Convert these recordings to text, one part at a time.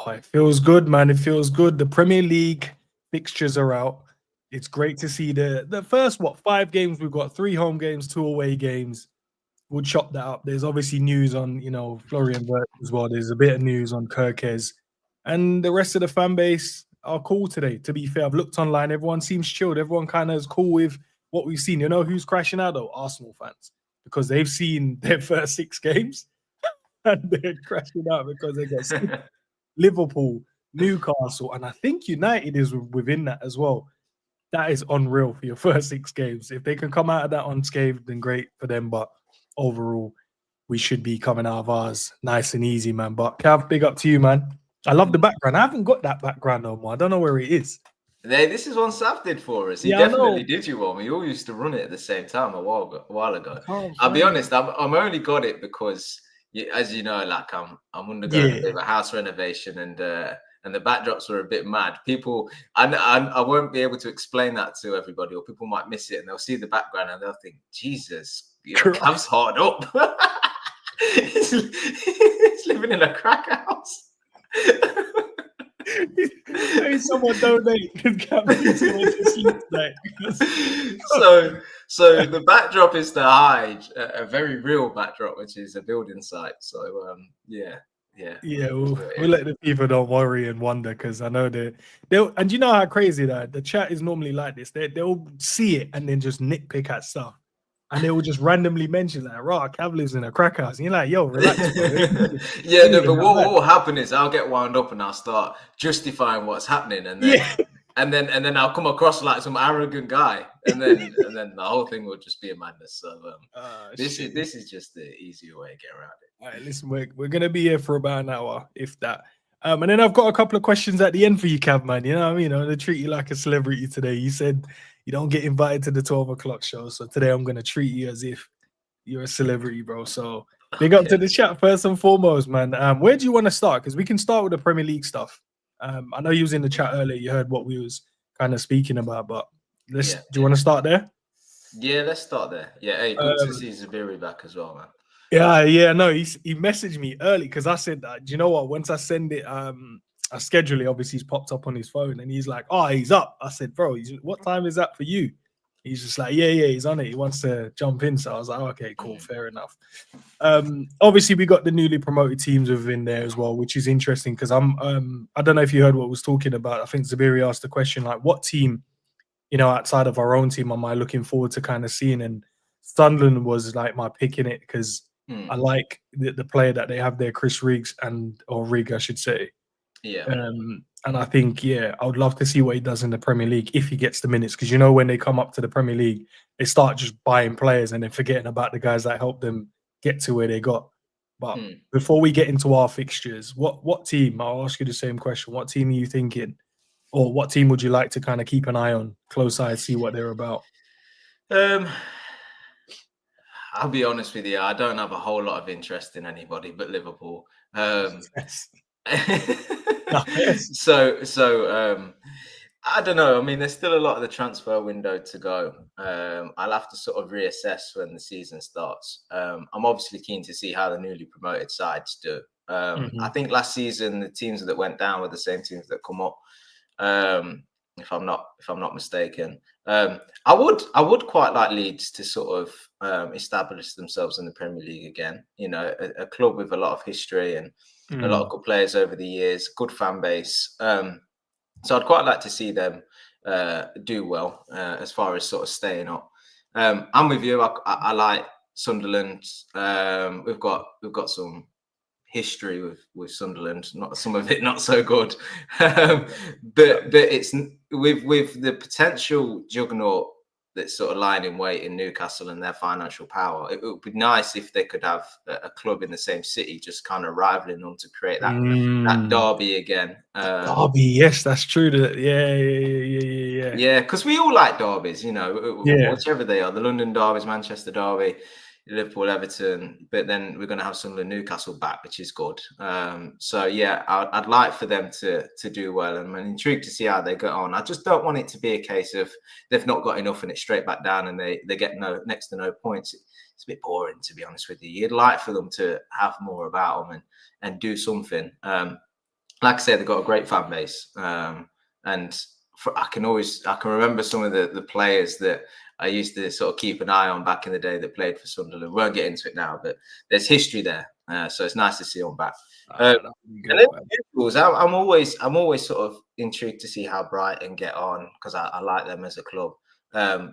Oh, it feels good, man. It feels good. The Premier League fixtures are out. It's great to see the first 5 games we've got, 3 home games, 2 away games. We'll chop that up. There's obviously news on Florian Wirtz as well. There's a bit of news on Kerkez, and the rest of the fan base are cool today. To be fair, I've looked online. Everyone seems chilled. Everyone kind of is cool with what we've seen. You know who's crashing out though? Arsenal fans, because they've seen their first 6 games and they're crashing out because they got Liverpool, Newcastle, and I think United is within that as well. That is unreal for your first 6 games. If they can come out of that unscathed, then great for them. But overall, we should be coming out of ours nice and easy, man. But Cav, big up to you, man. I love the background. I haven't got that background no more. I don't know where it is. This is one Sav did for us. He definitely did you one. We all used to run it at the same time a while ago. I'll be honest, I'm only got it because, as you know, like I'm undergoing a bit of a house renovation, and the backdrops were a bit mad. People, I won't be able to explain that to everybody, or people might miss it and they'll see the background and they'll think, Jesus, Cav's hard up. He's living in a crack house. Hey, someone donate. So the backdrop is to hide a very real backdrop, which is a building site. So we'll let the people don't worry and wonder, because I know they'll, and you know how crazy that the chat is normally like this. They'll see it and then just nitpick at stuff, and they will just randomly mention like, "Raw, Cav lives in a crack house." And you're like, "Yo, relax." But what will happen is I'll get wound up and I'll start justifying what's happening, and then and then I'll come across like some arrogant guy, and then the whole thing will just be a madness. So this is just the easier way to get around it. All right, listen, we're gonna be here for about an hour, if that. And then I've got a couple of questions at the end for you, Cav, man. You know what I mean? I'm gonna treat you like a celebrity today. You said you don't get invited to the 12 o'clock show, so today I'm gonna treat you as if you're a celebrity, bro. So big up to the chat first and foremost, man. Where do you want to start? Because we can start with the Premier League stuff. I know you was in the chat earlier. You heard what we was kind of speaking about, but do you want to start there? Yeah, let's start there. Yeah, hey, good to see Zabiri back as well, man. No, he messaged me early because I said that. Do you know what? Once I send it, I schedule it. Obviously, he's popped up on his phone, and he's like, "Oh, he's up." I said, "Bro, what time is that for you?" He's just like, "Yeah, he's on it. He wants to jump in." So I was like, "Okay, cool, fair enough." Obviously, we got the newly promoted teams within there as well, which is interesting because I don't know if you heard what I was talking about. I think Zabiri asked the question like, "What team, outside of our own team, am I looking forward to kind of seeing?" And Sunderland was like my pick in it because I like the player that they have there, Chris Riggs, or Rigg, I should say. Yeah. And I think, I would love to see what he does in the Premier League if he gets the minutes, because when they come up to the Premier League, they start just buying players and then forgetting about the guys that helped them get to where they got. But before we get into our fixtures, what team? I'll ask you the same question. What team are you thinking, or what team would you like to kind of keep an eye on, close eye, see what they're about? I'll be honest with you. I don't have a whole lot of interest in anybody but Liverpool. So I don't know. I mean, there's still a lot of the transfer window to go. I'll have to sort of reassess when the season starts. I'm obviously keen to see how the newly promoted sides do. I think last season the teams that went down were the same teams that come up. If I'm not mistaken. I would quite like Leeds to sort of establish themselves in the Premier League again. A club with a lot of history and a lot of good players over the years, good fan base. So I'd quite like to see them do well as far as sort of staying up. I'm with you. I like Sunderland. We've got some history with Sunderland, not some of it not so good, but it's with the potential juggernaut that's sort of lying in wait in Newcastle and their financial power. It would be nice if they could have a club in the same city just kind of rivaling them to create that derby again. Derby, yes, that's true. Yeah, because we all like derbies, whichever they are, the London derbies, Manchester derby, Liverpool, Everton, but then we're going to have Sunderland, Newcastle back, which is good. So yeah, I'd like for them to do well, and I'm intrigued to see how they get on. I just don't want it to be a case of they've not got enough and it's straight back down and they get next to no points. It's a bit boring, to be honest with you. You'd like for them to have more about them and do something. like I said, they've got a great fan base, and I can remember some of the players that I used to sort of keep an eye on back in the day that played for Sunderland. We won't get into it now, but there's history there, so it's nice to see them back. And then I'm always sort of intrigued to see how Brighton get on, because I like them as a club.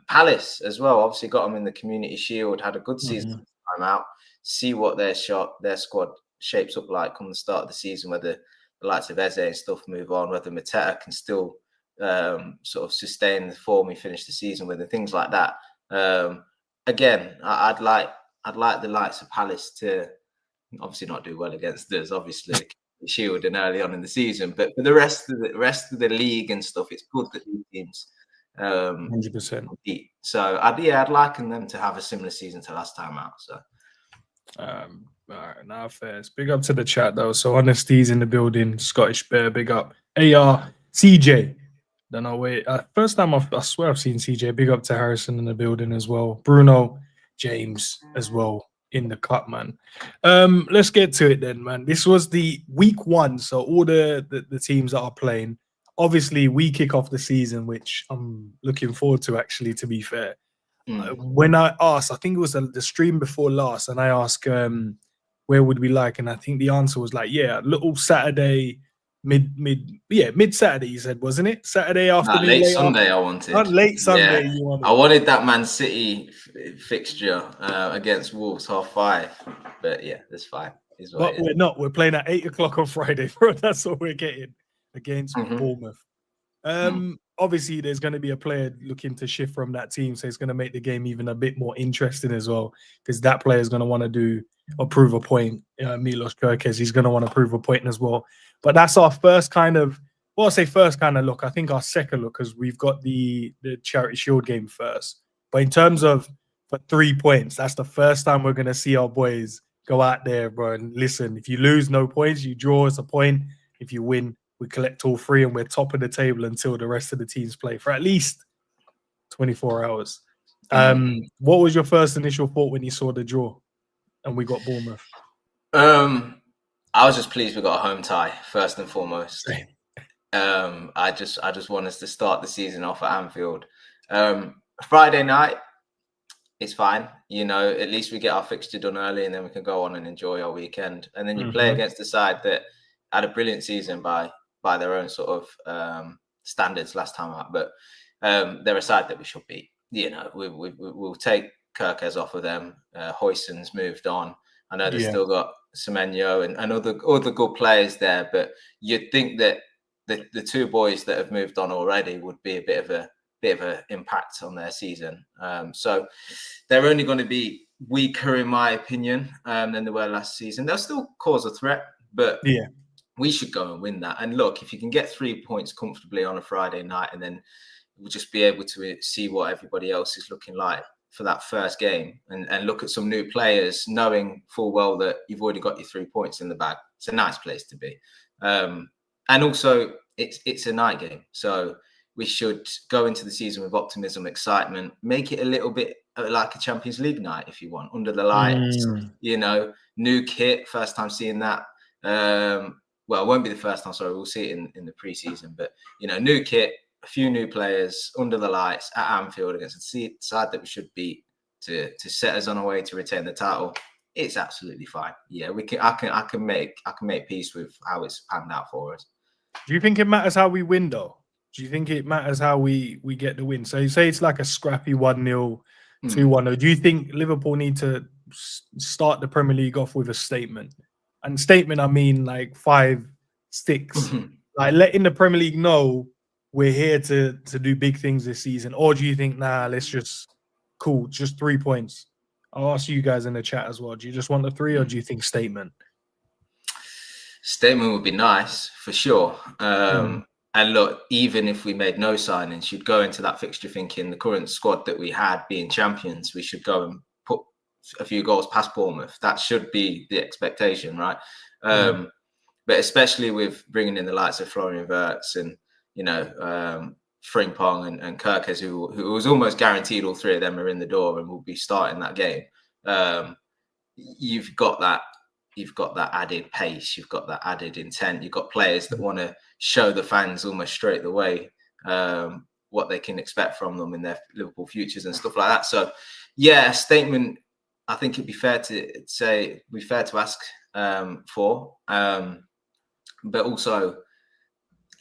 Palace as well, obviously got them in the Community Shield, had a good season time out. See what their squad shapes up like on the start of the season, whether the likes of Eze and stuff move on, whether Mateta can still sort of sustain the form he finished the season with, and things like that. Again, I'd like the likes of Palace to obviously not do well against us, obviously Shield and early on in the season, but for the rest of the league and stuff, it's good that these teams 100% compete. So I'd liken them to have a similar season to last time out. So all right, now fair. Big up to the chat though. So Honesty's in the building. Scottish Bear, big up. AR CJ. Don't know wait. First time I swear I've seen CJ. Big up to Harrison in the building as well. Bruno, James as well in the cut, man. Let's get to it then, man. This was the week 1, so all the teams that are playing. Obviously, we kick off the season, which I'm looking forward to. Actually, to be fair. When I asked, I think it was the stream before last, and I asked, where would we like? And I think the answer was like, yeah, little Saturday, mid Saturday. You said, wasn't it? Saturday afternoon, late Sunday. I wanted late Sunday. You wanted. I wanted that Man City fixture against Wolves 5:30, but yeah, that's fine. But we're not. We're playing at 8 o'clock on Friday, bro. That's what we're getting against Bournemouth. Obviously, there's going to be a player looking to shift from that team, so it's going to make the game even a bit more interesting as well, because that player is going to want to prove a point. Milos Kerkez, he's going to want to prove a point as well. But that's our first kind of, well, I say first kind of look. I think our second look, because we've got the Charity Shield game first. But in terms of for 3 points, that's the first time we're going to see our boys go out there, bro. And listen, if you lose, no points. You draw, it's a point. If you win, we collect all 3 and we're top of the table until the rest of the teams play for at least 24 hours. What was your first initial thought when you saw the draw and we got Bournemouth? I was just pleased we got a home tie, first and foremost. I just want us to start the season off at Anfield. Friday night, it's fine. You know, at least we get our fixture done early and then we can go on and enjoy our weekend. And then you play against a side that had a brilliant season by their own sort of standards last time out, but they're a side that we should beat. You know, we'll take Kerkez off of them. Huijsen's moved on. I know they've still got Semenyo and other good players there, but you'd think that the 2 boys that have moved on already would be a bit of an impact on their season. So they're only going to be weaker, in my opinion, than they were last season. They'll still cause a threat, but we should go and win that. And look, if you can get 3 points comfortably on a Friday night, and then we'll just be able to see what everybody else is looking like for that first game, and look at some new players, knowing full well that you've already got your 3 points in the bag. It's a nice place to be. And also, it's a night game. So we should go into the season with optimism, excitement, make it a little bit like a Champions League night, if you want, under the lights, you know, new kit, first time seeing that. Well, it won't be the first time, sorry, we'll see it in the preseason, but, you know, new kit, a few new players under the lights at Anfield against a side that we should beat to set us on our way to retain the title. It's absolutely fine. Yeah, I can make peace with how it's panned out for us. Do you think it matters how we win, though? Do you think it matters how we get the win? So you say it's like a scrappy 1-0, 2-1. Do you think Liverpool need to start the Premier League off with a statement? And statement, I mean like 5, 6, like letting the Premier League know we're here to do big things this season? Or do you think, nah, let's just just 3 points? I'll ask you guys in the chat as well. Do you just want the 3, or do you think statement? Statement would be nice for sure. And look, even if we made no signings, you'd go into that fixture thinking the current squad that we had being champions, we should go and put a few goals past Bournemouth. That should be the expectation, right? But especially with bringing in the likes of Florian Wirtz and, you know, Frimpong and Kerkez, who was almost guaranteed all 3 of them are in the door and will be starting that game. You've got that you've got that added pace, you've got that added intent, you've got players that want to show the fans almost straight away what they can expect from them in their Liverpool futures and stuff like that. So, yeah, a statement. I think it'd be fair to say, ask for, but also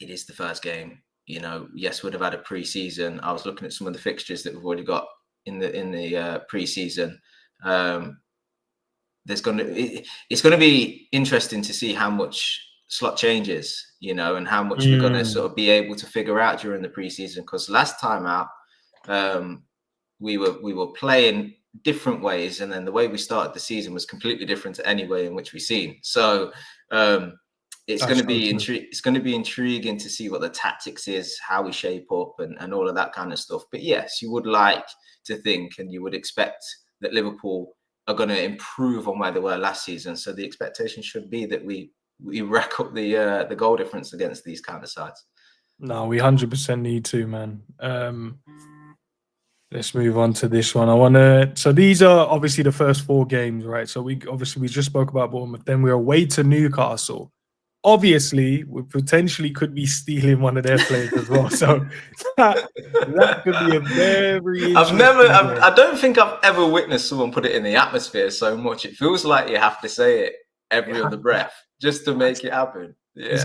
it is the first game. You know, yes, we'd have had a pre-season. I was looking at some of the fixtures that we've already got in the pre-season. It's going to be interesting to see how much Slot changes, you know, and how much we're going to sort of be able to figure out during the pre-season. Because last time out, we were playing different ways, and then the way we started the season was completely different to any way in which we've seen. So it's going to be intriguing to see what the tactics is, how we shape up, and all of that kind of stuff. But yes, you would like to think, and you would expect that Liverpool are going to improve on where they were last season. So the expectation should be that we rack up the goal difference against these kind of sides. No, we 100% need to, man. Let's move on to this one. So these are obviously the first 4 games, right? So we just spoke about Bournemouth. Then we're away to Newcastle. Obviously, we potentially could be stealing one of their players as well. So that could be a very. I don't think I've ever witnessed someone put it in the atmosphere so much. It feels like you have to say it every other breath just to make it happen. Yeah. It's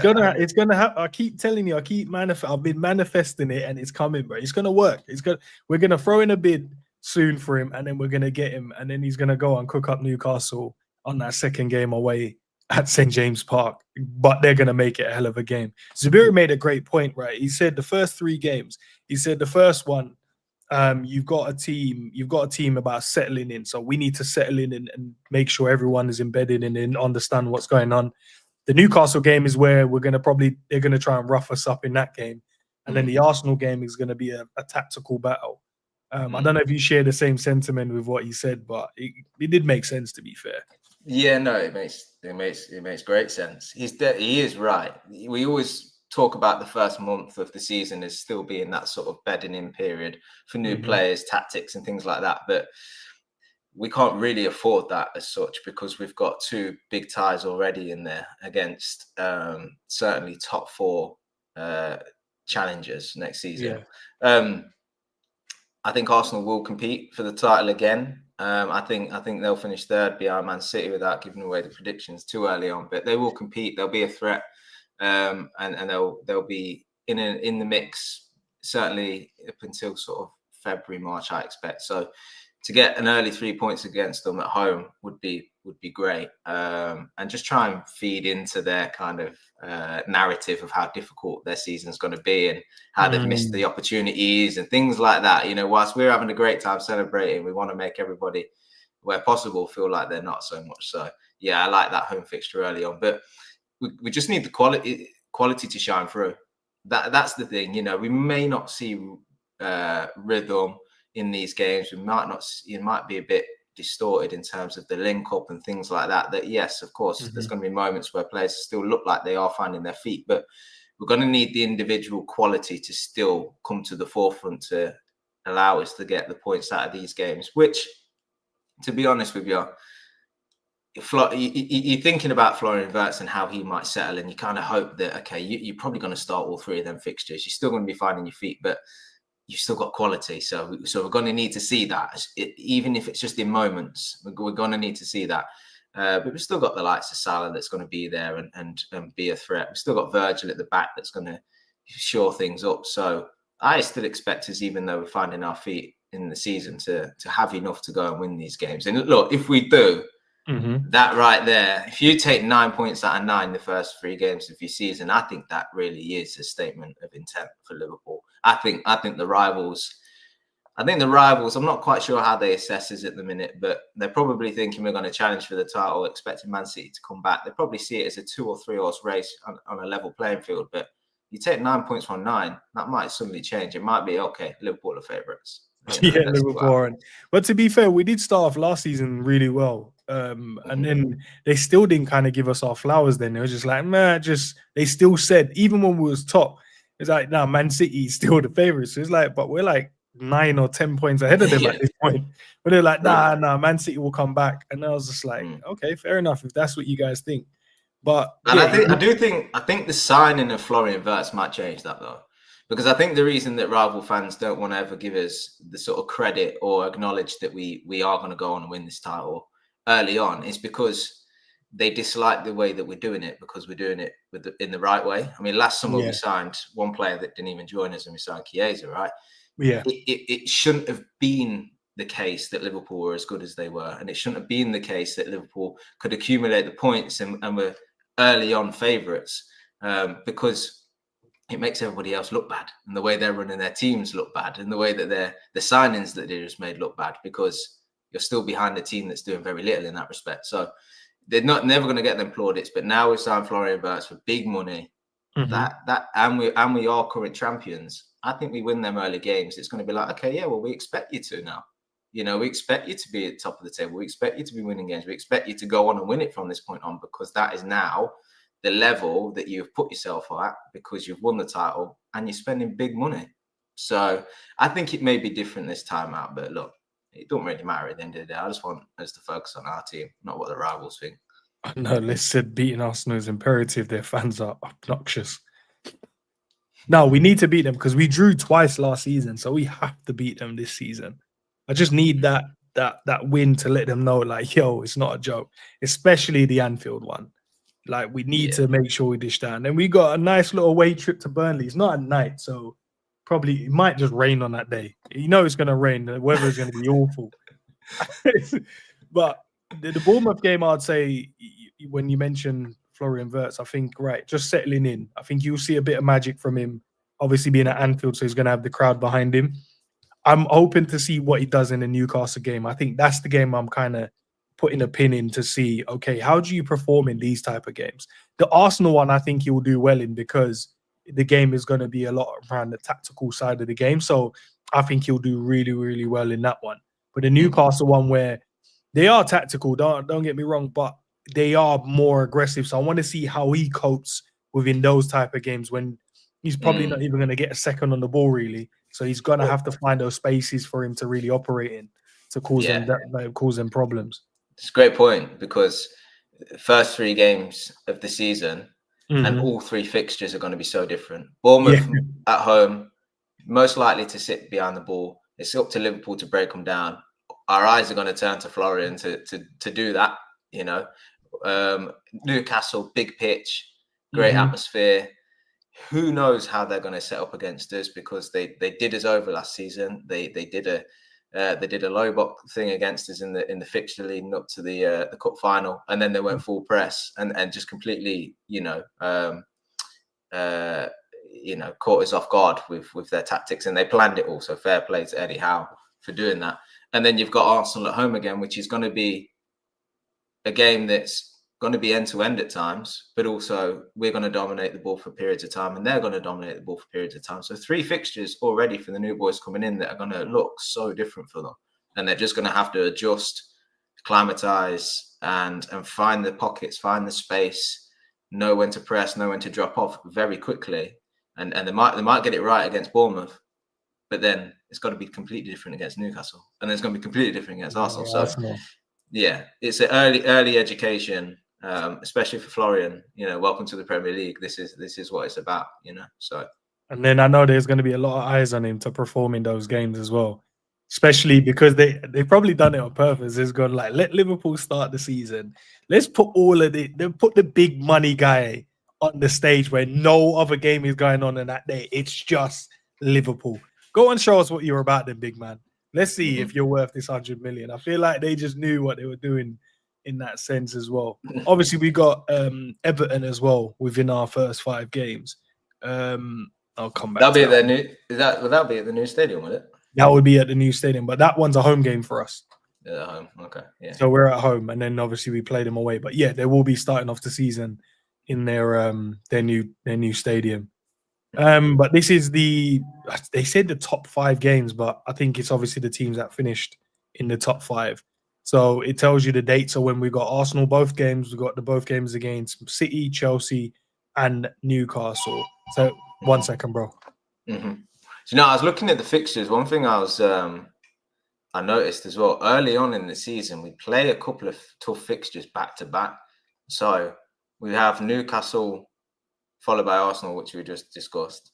gonna happen. I keep telling you, I've been manifesting it, and it's coming, bro. It's gonna work. We're gonna throw in a bid soon for him, and then we're gonna get him, and then he's gonna go and cook up Newcastle on that second game away at St. James Park. But they're gonna make it a hell of a game. Zubiri made a great point, right? He said the first 3 games. He said the first one, you've got a team about settling in. So we need to settle in and make sure everyone is embedded and understand what's going on. The Newcastle game is where they're going to try and rough us up in that game. And then the Arsenal game is going to be a tactical battle. I don't know if you share the same sentiment with what he said, but it did make sense, to be fair. Yeah, no, it makes great sense. He is right. We always talk about the first month of the season as still being that sort of bedding in period for new players, tactics and things like that. But we can't really afford that as such, because we've got 2 big ties already in there against certainly top 4 challengers next season. Yeah. I think Arsenal will compete for the title again. I think they'll finish 3rd behind Man City without giving away the predictions too early on. But they will compete. They'll be a threat, and they'll be in the mix certainly up until sort of February, March, I expect. So to get an early 3 points against them at home would be great, and just try and feed into their kind of narrative of how difficult their season's going to be and how they've missed the opportunities and things like that. You know, whilst we're having a great time celebrating, we want to make everybody, where possible, feel like they're not so much. So yeah, I like that home fixture early on, but we just need the quality to shine through. That's the thing. You know, we may not see rhythm in these games. It might be a bit distorted in terms of the link up and things like that. Yes, of course, there's going to be moments where players still look like they are finding their feet, but we're going to need the individual quality to still come to the forefront to allow us to get the points out of these games, which, to be honest with you, you're thinking about Florian Wirtz and how he might settle, and you kind of hope that, okay, you're probably going to start all 3 of them fixtures. You're still going to be finding your feet, but you've still got quality. So we're going to need to see that, even if it's just in moments. We're going to need to see that. But we've still got the likes of Salah that's going to be there and be a threat. We've still got Virgil at the back that's going to shore things up. So I still expect us, even though we're finding our feet in the season, to have enough to go and win these games. And look, if we do, that right there, if you take 9 points out of 9 the first 3 games of your season, I think that really is a statement of intent for Liverpool. I think the rivals, I'm not quite sure how they assess us at the minute, but they're probably thinking we're going to challenge for the title, expecting Man City to come back. They probably see it as a 2 or 3 horse race on a level playing field. But you take 9 points from 9, that might suddenly change. It might be, okay, Liverpool are favourites. Yeah, Liverpool. But to be fair, we did start off last season really well. And then they still didn't kind of give us our flowers then. They were just like, they still said, even when we was top, it's like, Man City is still the favourites. So it's like, but we're like, 9 or 10 points ahead of them Yeah. at this point. But they're like, nah, Man City will come back. And I was just like, okay, fair enough if that's what you guys think. But and I think the signing of Florian Wirtz might change that though. Because I think the reason that rival fans don't want to ever give us the sort of credit or acknowledge that we are going to go on and win this title early on is because they dislike the way that we're doing it, because we're doing it in the right way. I mean, last summer we signed one player that didn't even join us, and we signed Chiesa, right? Yeah. It shouldn't have been the case that Liverpool were as good as they were, and it shouldn't have been the case that Liverpool could accumulate the points and were early on favourites, because it makes everybody else look bad, and the way they're running their teams look bad, and the way that the signings that they just made look bad, because you're still behind a team that's doing very little in that respect. So they're never going to get them plaudits. But now we've signed Florian Wirtz for big money. And we are current champions. I think we win them early games. It's going to be like, okay, yeah, well, we expect you to now. You know, we expect you to be at the top of the table. We expect you to be winning games. We expect you to go on and win it from this point on, because that is now the level that you've put yourself at, because you've won the title and you're spending big money. So I think it may be different this time out. But look, it don't really matter at the end of the day. I just want us to focus on our team, not what the rivals think. No, listen, beating Arsenal is imperative. Their fans are obnoxious. No, we need to beat them because we drew twice last season, so we have to beat them this season. I just need that win to let them know, like, yo, it's not a joke, especially the Anfield one. Like, we need to make sure we dish down. And we got a nice little away trip to Burnley. It's not at night, so probably it might just rain on that day. You know it's going to rain. The weather is going to be awful. But the Bournemouth game, I'd say, when you mention Florian Wirtz, I think, right, just settling in. I think you'll see a bit of magic from him, obviously being at Anfield, so he's going to have the crowd behind him. I'm hoping to see what he does in the Newcastle game. I think that's the game I'm kind of putting a pin in to see, okay, how do you perform in these type of games? The Arsenal one, I think he will do well in, because the game is going to be a lot around the tactical side of the game. So I think he'll do really, really well in that one. But the Newcastle one, where they are tactical, don't get me wrong, but they are more aggressive. So I want to see how he copes within those type of games when he's probably not even going to get a second on the ball, really. So he's going to have to find those spaces for him to really operate in, to cause them problems. It's a great point, because the first 3 games of the season and all 3 fixtures are going to be so different. Bournemouth at home, most likely to sit behind the ball. It's up to Liverpool to break them down. Our eyes are going to turn to Florian to do that, you know. Newcastle, big pitch, great atmosphere. Who knows how they're going to set up against us, because they did us over last season. They did a low block thing against us in the fixture leading up to the cup final, and then they went full press and just completely caught us off guard with their tactics, and they planned it all. So fair play to Eddie Howe for doing that. And then you've got Arsenal at home again, which is going to be a game that's going to be end-to-end at times, but also we're going to dominate the ball for periods of time, and they're going to dominate the ball for periods of time. So 3 fixtures already for the new boys coming in that are going to look so different for them, and they're just going to have to adjust, acclimatize, and find the pockets, find the space, know when to press, know when to drop off very quickly, and they might get it right against Bournemouth, but then it's got to be completely different against Newcastle, and then it's going to be completely different against Arsenal. So yeah, it's an early education. Especially for Florian, welcome to the Premier League. This is what it's about, So, and then I know there's going to be a lot of eyes on him to perform in those games as well, especially because they've probably done it on purpose. It's gone like, let Liverpool start the season. Let's put put the big money guy on the stage where no other game is going on that day. It's just Liverpool. Go and show us what you're about, then, big man. Let's see if you're worth this 100 million. I feel like they just knew what they were doing in that sense as well. Obviously, we got Everton as well within our first 5 games. I'll come back. That'll be at that'll be at the new stadium, will it? That would be at the new stadium, but that one's a home game for us. Yeah, at home. Okay, yeah. So we're at home, and then obviously we play them away. But yeah, they will be starting off the season in their new stadium. But this is they said the top 5 games, but I think it's obviously the teams that finished in the top 5. So it tells you the dates. So when we got Arsenal both games, we got both games against City, Chelsea, and Newcastle. So 1 second, bro. you know, I was looking at the fixtures. One thing I noticed as well, early on in the season, we play a couple of tough fixtures back to back. So we have Newcastle followed by Arsenal, which we just discussed.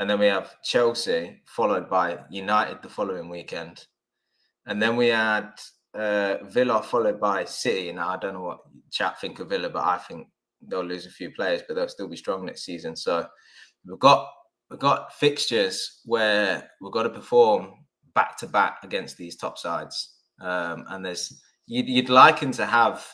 And then we have Chelsea followed by United the following weekend. And then we had Villa followed by City. Now, I don't know what chat think of Villa, but I think they'll lose a few players, but they'll still be strong next season. So we've got fixtures where we've got to perform back to back against these top sides, and you'd liken to have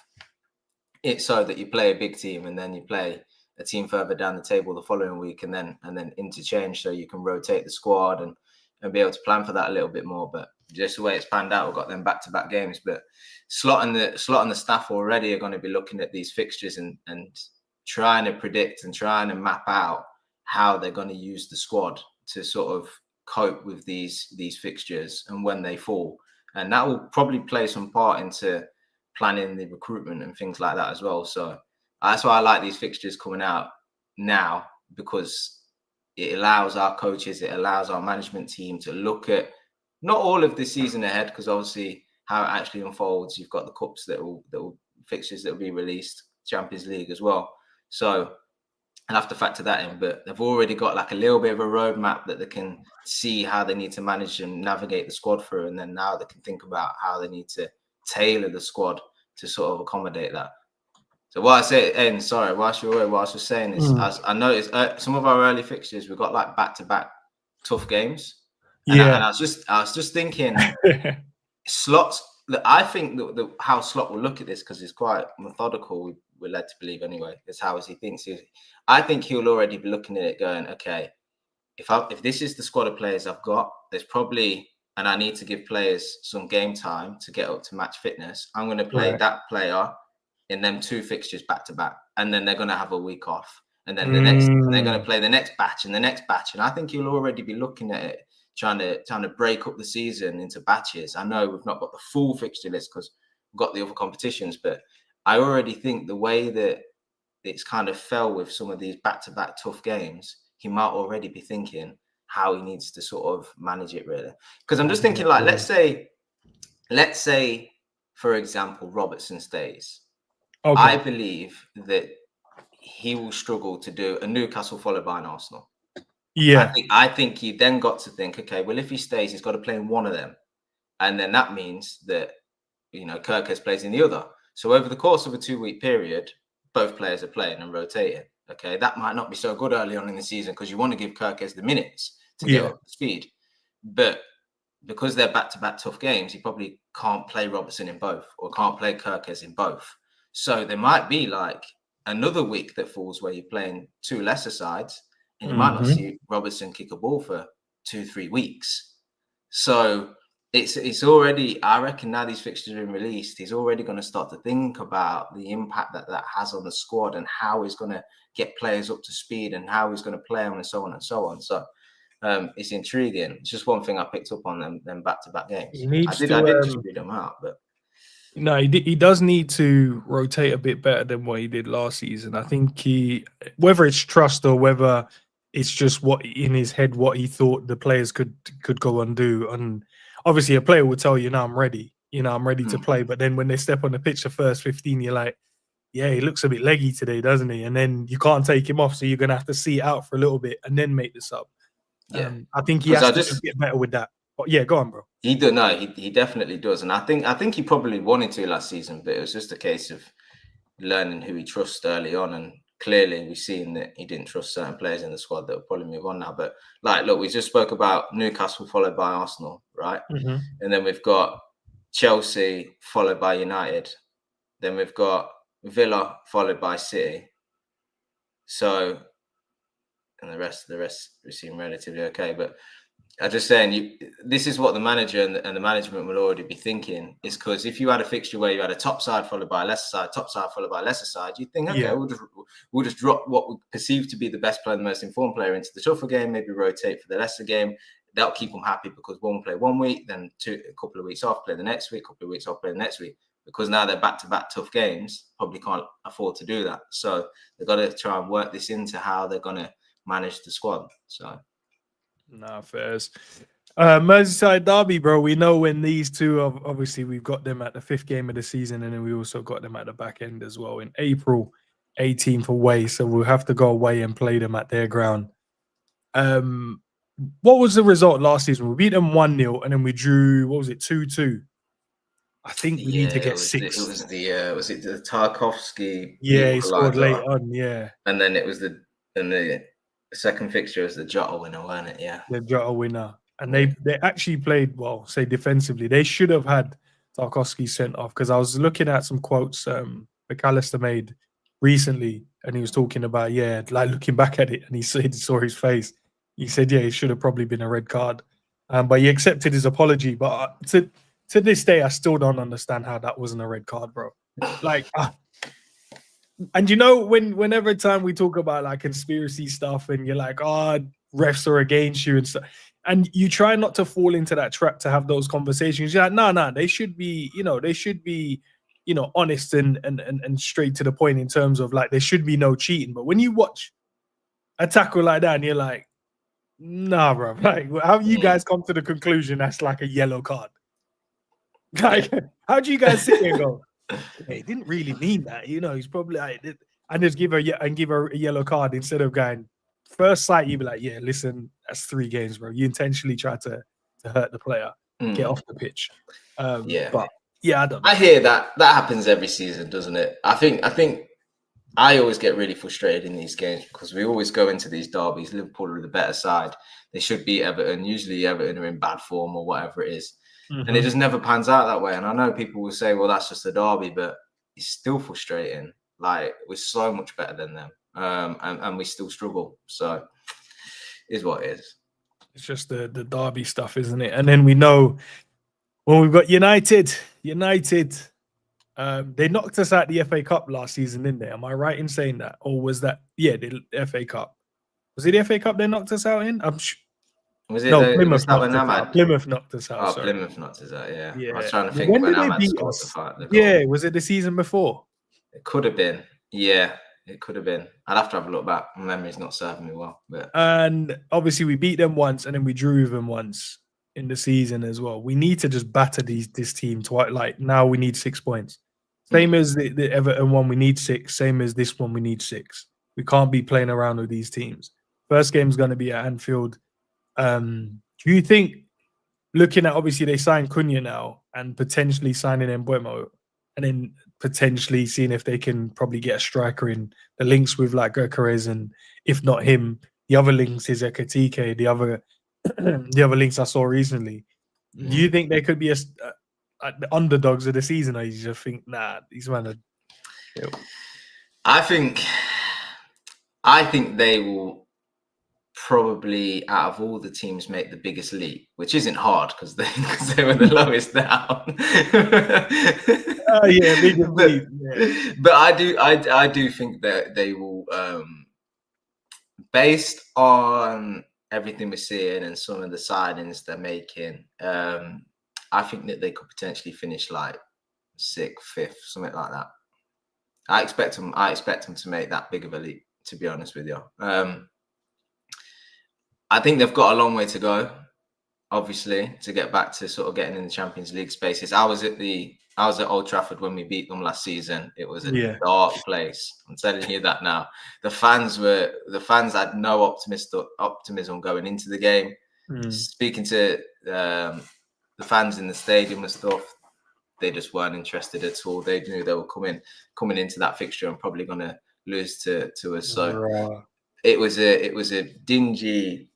it so that you play a big team and then you play a team further down the table the following week, and then interchange so you can rotate the squad and be able to plan for that a little bit more. But just the way it's panned out, we've got them back to back games. But Slot and the staff already are going to be looking at these fixtures and trying to predict and trying to map out how they're going to use the squad to sort of cope with these fixtures and when they fall, and that will probably play some part into planning the recruitment and things like that as well. So that's why I like these fixtures coming out now, because it allows our coaches, it allows our management team to look at not all of the season ahead, because obviously how it actually unfolds, you've got the cups that will fixtures that will be released, Champions League as well. So I'll have to factor that in, but they've already got like a little bit of a roadmap that they can see how they need to manage and navigate the squad through. And then now they can think about how they need to tailor the squad to sort of accommodate that. So what I say, and sorry, whilst you're away, what I was just saying is, as I noticed some of our early fixtures, we've got like back-to-back tough games. And I was just thinking, Slot's. I think that how Slot will look at this, because he's quite methodical. We're led to believe anyway. That's how he thinks. I think he'll already be looking at it, going, okay, if this is the squad of players I've got, there's probably, and I need to give players some game time to get up to match fitness. I'm going to play that player in them 2 fixtures back to back, and then they're going to have a week off, and then they're going to play the next batch and the next batch. And I think he'll already be looking at it, trying to break up the season into batches. I know we've not got the full fixture list because we've got the other competitions, but I already think the way that it's kind of fell with some of these back-to-back tough games, he might already be thinking how he needs to sort of manage it, really. Because I'm just thinking, like, let's say, for example, Robertson stays. Okay. I believe that he will struggle to do a Newcastle followed by an Arsenal. Yeah. I think he then got to think, okay, well, if he stays, he's got to play in one of them. And then that means that, Kerkez plays in the other. So over the course of a 2-week period, both players are playing and rotating. Okay, that might not be so good early on in the season because you want to give Kerkez the minutes to get up to speed. But because they're back-to-back tough games, he probably can't play Robertson in both or can't play Kerkez in both. So there might be like another week that falls where you're playing 2 lesser sides and you might not see Robertson kick a ball for 2-3 weeks. So it's already, I reckon now these fixtures have been released, he's already going to start to think about the impact that has on the squad and how he's going to get players up to speed and how he's going to play them and so on and so on. So it's intriguing. It's just one thing I picked up on them back-to-back games. I did just read them out, but no, he does need to rotate a bit better than what he did last season. I think whether it's trust or whether it's just what in his head, what he thought the players could go and do. And obviously a player will tell you, no, I'm ready. I'm ready to play. But then when they step on the pitch the first 15, you're like, yeah, he looks a bit leggy today, doesn't he? And then you can't take him off. So you're going to have to see it out for a little bit and then make the sub. Yeah. I think he has to get better with that. But yeah, go on, bro. He definitely does. And I think he probably wanted to last season, but it was just a case of learning who he trusts early on. And clearly we've seen that he didn't trust certain players in the squad that will probably move on now. But like, look, we just spoke about Newcastle followed by Arsenal, right? And then we've got Chelsea followed by United. Then we've got Villa followed by City. So, and the rest seem relatively okay. But I'm just saying, this is what the manager and the management will already be thinking, is because if you had a fixture where you had a top side followed by a lesser side, top side followed by a lesser side, you'd think, okay, we'll just drop what we perceive to be the best player, the most informed player into the tougher game, maybe rotate for the lesser game. That'll keep them happy because one will play 1 week, then a couple of weeks off, play the next week, a couple of weeks off, play the next week. Because now they're back-to-back tough games, probably can't afford to do that. So they've got to try and work this into how they're going to manage the squad. So Nah, fairs. Merseyside derby, bro. We know when these two are obviously we've got them at the 5th game of the season, and then we also got them at the back end as well in April 18th away. So we'll have to go away and play them at their ground. What was the result last season? We beat them 1-0 and then we drew, what was it, 2-2? I think we need to get 6. Was it the Tarkovsky? Yeah, he scored late on, yeah. And then it was the second fixture was the Jota winner, weren't it? Yeah. The Jota winner. And they actually played well, say defensively. They should have had Tarkovsky sent off, because I was looking at some quotes McAllister made recently, and he was talking about, like looking back at it, and he saw his face. He said, it should have probably been a red card. But he accepted his apology. But to this day, I still don't understand how that wasn't a red card, bro. Like, and you know, whenever time we talk about like conspiracy stuff, and you're like, refs are against you and stuff, and you try not to fall into that trap to have those conversations. You're like, no, they should be, honest and straight to the point in terms of like there should be no cheating. But when you watch a tackle like that, and you're like, nah, bro, like how you guys come to the conclusion that's like a yellow card? Like, how do you guys sit there and go, he didn't really mean that, he's probably like, and just give her a yellow card instead of going first sight, you'd be like, listen, that's 3 games, bro. You intentionally tried to hurt the player, get off the pitch. But I don't know. I hear that happens every season, doesn't it? I think I always get really frustrated in these games because we always go into these derbies. Liverpool are the better side. They should beat Everton. Usually Everton are in bad form or whatever it is. And it just never pans out that way. And I know people will say, well, that's just a derby, but it's still frustrating. Like, we're so much better than them. And we still struggle. So it is what it is. It's just the derby stuff, isn't it? And then we know when we've got United, they knocked us out the FA Cup last season, didn't they? Am I right in saying that? Or was that, the FA Cup? Was it the FA Cup they knocked us out in? Was it Plymouth knocked us out. Plymouth knocked us out. Oh, Plymouth knocked us out, yeah. I was trying to think when Ahmad scored the goal. Yeah, was it the season before? It could have been. Yeah, it could have been. I'd have to have a look back. My memory's not serving me well. But and obviously we beat them once and then we drew with them once in the season as well. We need to just batter this team twice. Like, now we need 6 points. Same as the Everton one, we need 6. Same as this one, we need 6. We can't be playing around with these teams. First game's going to be at Anfield. Do you think, looking at, obviously they signed Cunha now and potentially signing Mbeumo, and then potentially seeing if they can probably get a striker in, the links with like Kerkez, and if not him, the other links is Ekatike, the other links I saw recently. Do you think they could be the underdogs of the season, or you just think, nah, these men are... I think they will probably, out of all the teams, make the biggest leap, which isn't hard because they were the lowest down. Biggest leap. Yeah. But I do think that they will, based on everything we're seeing and some of the signings they're making, I think that they could potentially finish like 6th, 5th, something like that. I expect them to make that big of a leap, to be honest with you. I think they've got a long way to go, obviously, to get back to sort of getting in the Champions League spaces. I was at Old Trafford when we beat them last season. It was a dark place. I'm telling you that now. The fans had no optimism going into the game. Speaking to the fans in the stadium and stuff, they just weren't interested at all. They knew they were coming into that fixture and probably going to lose to us. So it was a dingy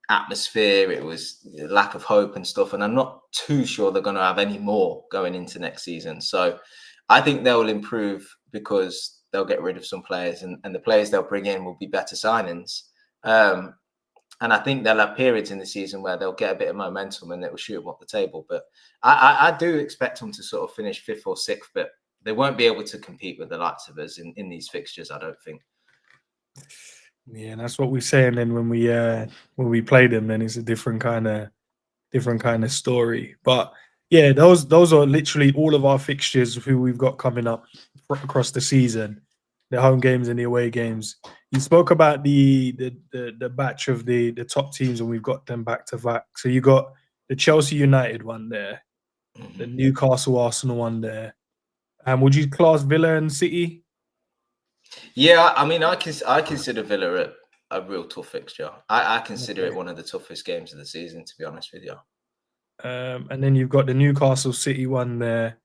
atmosphere. It was lack of hope and stuff, and I'm not too sure they're going to have any more going into next season. So I think they'll improve because they'll get rid of some players, and the players they'll bring in will be better signings. And I think they'll have periods in the season where they'll get a bit of momentum and it will shoot them up the table. But I do expect them to sort of finish 5th or 6th, but they won't be able to compete with the likes of us in these fixtures, I don't think. Yeah, and that's what we say. And then when we play them, then it's a different kind of story. But yeah, those are literally all of our fixtures who we've got coming up across the season. the home games and the away games. You spoke about the batch of the top teams, and we've got them back to back. So you got the Chelsea United one there, the Newcastle Arsenal one there. And would you class Villa and City? Yeah, I mean, I consider Villa a real tough fixture. I consider it one of the toughest games of the season, to be honest with you. And then you've got the Newcastle City one there.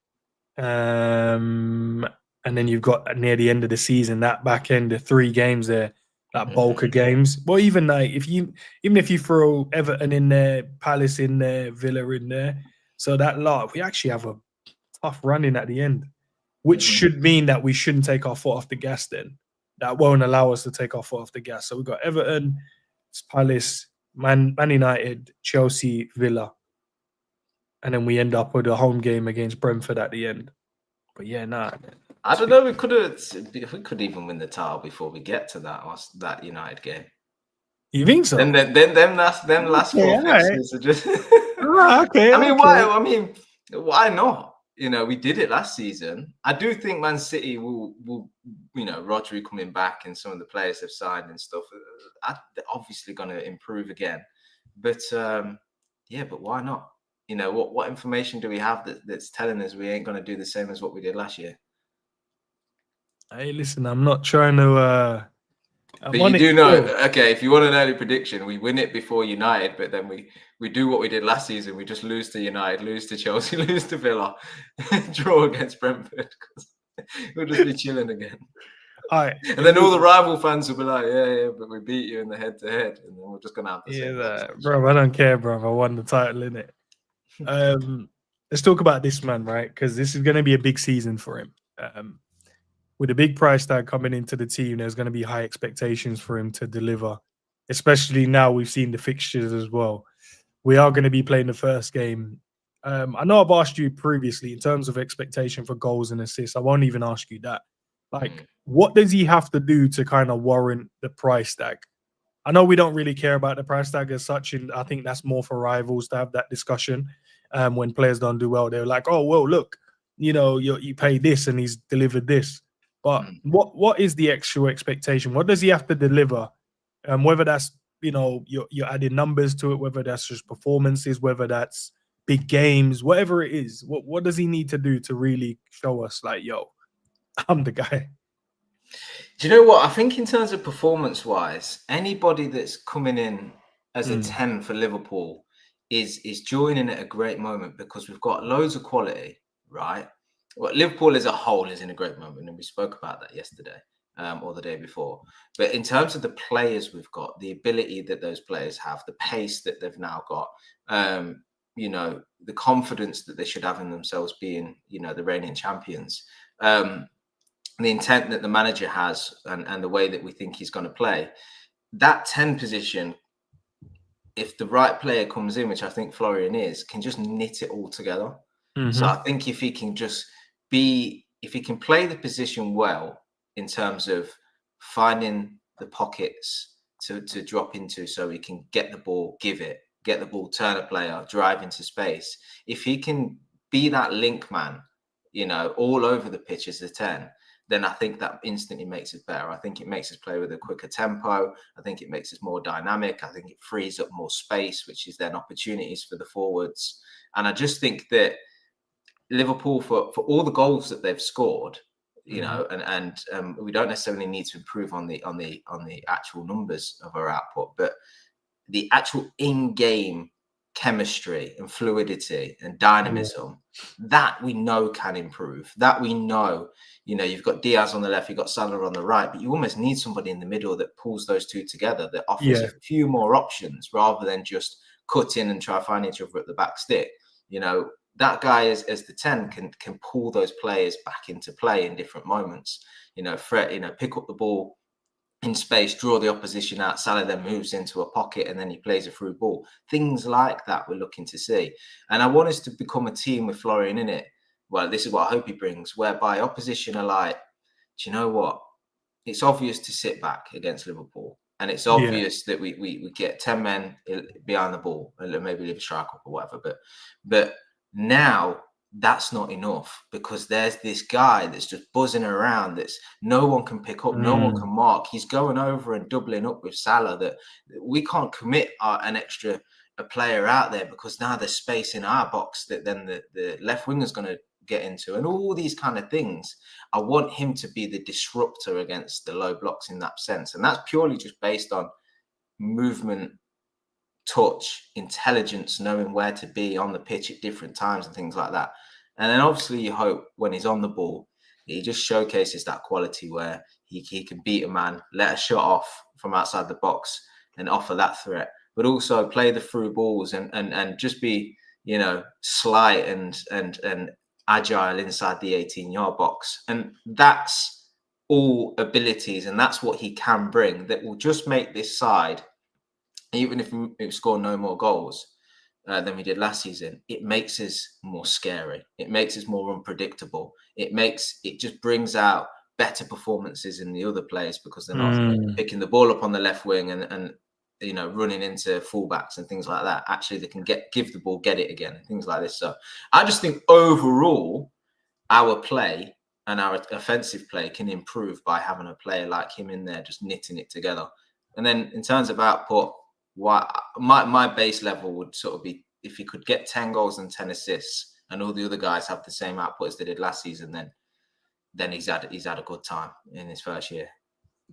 And then you've got near the end of the season, that back end, the 3 games there, that bulk of games. Well, even like even if you throw Everton in there, Palace in there, Villa in there, so that lot, we actually have a tough running at the end, which should mean that we shouldn't take our foot off the gas then. That won't allow us to take our foot off the gas. So we've got Everton, Palace, Man United, Chelsea, Villa. And then we end up with a home game against Brentford at the end. But yeah, nah. I don't know. We could even win the title before we get to that United game. You think so? Then them last 4 fixtures are just. Okay. I mean, why? I mean, why not? You know, we did it last season. I do think Man City will Rodri coming back and some of the players they've signed and stuff, they're obviously going to improve again. But but why not? You know, what information do we have that's telling us we ain't going to do the same as what we did last year? Hey, listen, I'm not trying to. But you do know, okay, if you want an early prediction, we win it before United, but then we do what we did last season. We just lose to United, lose to Chelsea, lose to Villa, draw against Brentford. We'll just be chilling again. All right. And then all the rival fans will be like, yeah, but we beat you in the head-to-head. And then we're just going to have the same. Bro, I don't care, bro. I won the title, innit? Let's talk about this man, right? Because this is going to be a big season for him. With a big price tag coming into the team, there's going to be high expectations for him to deliver, especially now we've seen the fixtures as well. We are going to be playing the first game. I know I've asked you previously in terms of expectation for goals and assists. I won't even ask you that. Like, what does he have to do to kind of warrant the price tag? I know we don't really care about the price tag as such, and I think that's more for rivals to have that discussion. When players don't do well, they're like, oh, well, look, you pay this and he's delivered this. But what is the actual expectation? What does he have to deliver? Whether that's, you're adding numbers to it, whether that's just performances, whether that's big games, whatever it is, what does he need to do to really show us like, yo, I'm the guy? Do you know what? I think in terms of performance-wise, anybody that's coming in as a 10 for Liverpool is joining at a great moment because we've got loads of quality, right? Well, Liverpool as a whole is in a great moment, and we spoke about that yesterday or the day before. But in terms of the players we've got, the ability that those players have, the pace that they've now got, the confidence that they should have in themselves being, the reigning champions, the intent that the manager has and the way that we think he's going to play, that 10 position, if the right player comes in, which I think Florian is, can just knit it all together. So I think if he can play the position well in terms of finding the pockets to drop into so he can get the ball, get the ball, turn a player, drive into space. If he can be that link man, all over the pitch as a 10, then I think that instantly makes it better. I think it makes us play with a quicker tempo. I think it makes us more dynamic. I think it frees up more space, which is then opportunities for the forwards. And I just think that Liverpool, for all the goals that they've scored, and we don't necessarily need to improve on the actual numbers of our output, but the actual in-game chemistry and fluidity and dynamism that we know can improve, that we know, you've got Diaz on the left, you've got Salah on the right, but you almost need somebody in the middle that pulls those two together, that offers a few more options rather than just cut in and try to find each other at the back stick. That guy as the 10 can pull those players back into play in different moments. Pick up the ball in space, draw the opposition out. Salah then moves into a pocket and then he plays a through ball. Things like that we're looking to see. And I want us to become a team with Florian in it. Well, this is what I hope he brings, whereby opposition are like, do you know what? It's obvious to sit back against Liverpool. And it's obvious that we get 10 men behind the ball and maybe leave a strike up or whatever. But now that's not enough, because there's this guy that's just buzzing around that's no one can pick up, no one can mark. He's going over and doubling up with Salah, that we can't commit an extra player out there, because now there's space in our box that then the left winger is going to get into, and all these kind of things. I want him to be the disruptor against the low blocks in that sense, and that's purely just based on movement, touch, intelligence, knowing where to be on the pitch at different times and things like that. And then obviously you hope when he's on the ball, he just showcases that quality where he can beat a man, let a shot off from outside the box and offer that threat, but also play the through balls and just be, you know, slight and agile inside the 18-yard box. And that's all abilities, and that's what he can bring that will just make this side, even if we score no more goals than we did last season, it makes us more scary. It makes us more unpredictable. It just brings out better performances in the other players, because they're not picking the ball up on the left wing and you know, running into fullbacks and things like that. Actually, they can give the ball, get it again, and things like this. So I just think overall, our play and our offensive play can improve by having a player like him in there, just knitting it together. And then in terms of output, my base level would sort of be, if he could get 10 goals and 10 assists, and all the other guys have the same output as they did last season, then he's had a good time in his first year.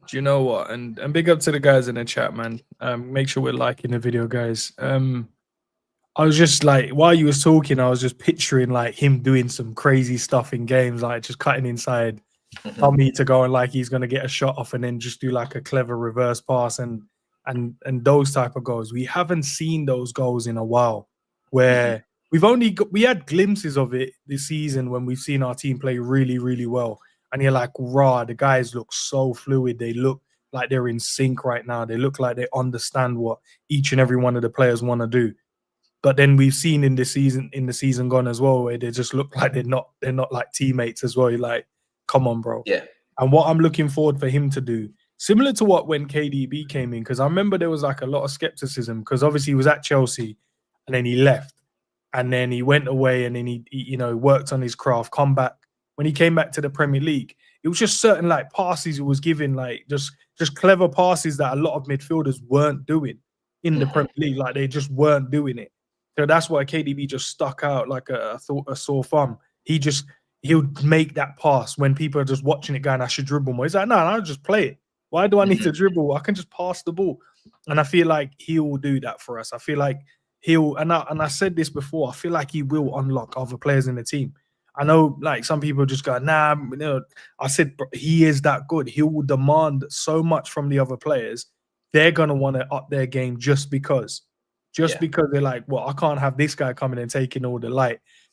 Do you know what? And big up to the guys in the chat, man. Make sure we're liking the video, guys. I was just like, while you was talking, I was just picturing like him doing some crazy stuff in games, like just cutting inside Tommy to go and like he's gonna get a shot off and then just do like a clever reverse pass and those type of goals. We haven't seen those goals in a while, where we had glimpses of it this season when we've seen our team play really, really well. And you're like, raw, the guys look so fluid. They look like they're in sync right now. They look like they understand what each and every one of the players want to do. But then we've seen in the season gone as well, where they just look like they're not like teammates as well. You're like, come on, bro. Yeah. And what I'm looking forward for him to do, similar to what when KDB came in, because I remember there was like a lot of skepticism, because obviously he was at Chelsea and then he left and then he went away and then he you know, worked on his craft, come back. When he came back to the Premier League, it was just certain like passes he was giving, like just clever passes that a lot of midfielders weren't doing in the Premier League. Like they just weren't doing it. So that's why KDB just stuck out like a sore thumb. He'll make that pass when people are just watching it going, I should dribble more. He's like, no, I'll just play it. Why do I need to dribble? I can just pass the ball. And I feel like he will do that for us. I feel like and I said this before, I feel like he will unlock other players in the team. I know like some people just go, nah, you know, I said, he is that good. He will demand so much from the other players. They're going to want to up their game just because they're like, well, I can't have this guy coming and taking all the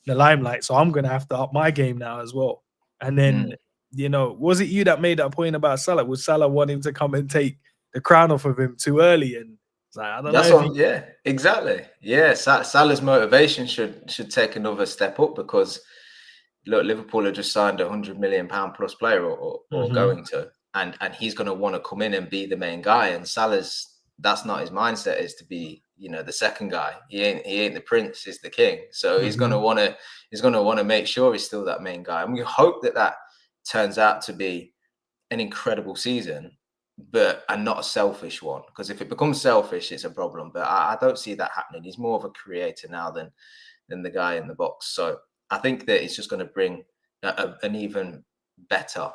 limelight. So I'm going to have to up my game now as well. And then, you know, was it you that made that point about Salah? Was Salah wanting to come and take the crown off of him too early? And it's like, I don't know. Yeah, exactly. Yeah, Salah's motivation should take another step up, because look, Liverpool have just signed £100 million plus player or going to, and he's going to want to come in and be the main guy. And that's not his mindset, is to be, you know, the second guy. He ain't the prince, he's the king. So he's going to want to make sure he's still that main guy. And we hope that turns out to be an incredible season, and not a selfish one. Because if it becomes selfish, it's a problem. But I don't see that happening. He's more of a creator now than the guy in the box. So I think that it's just going to bring an even better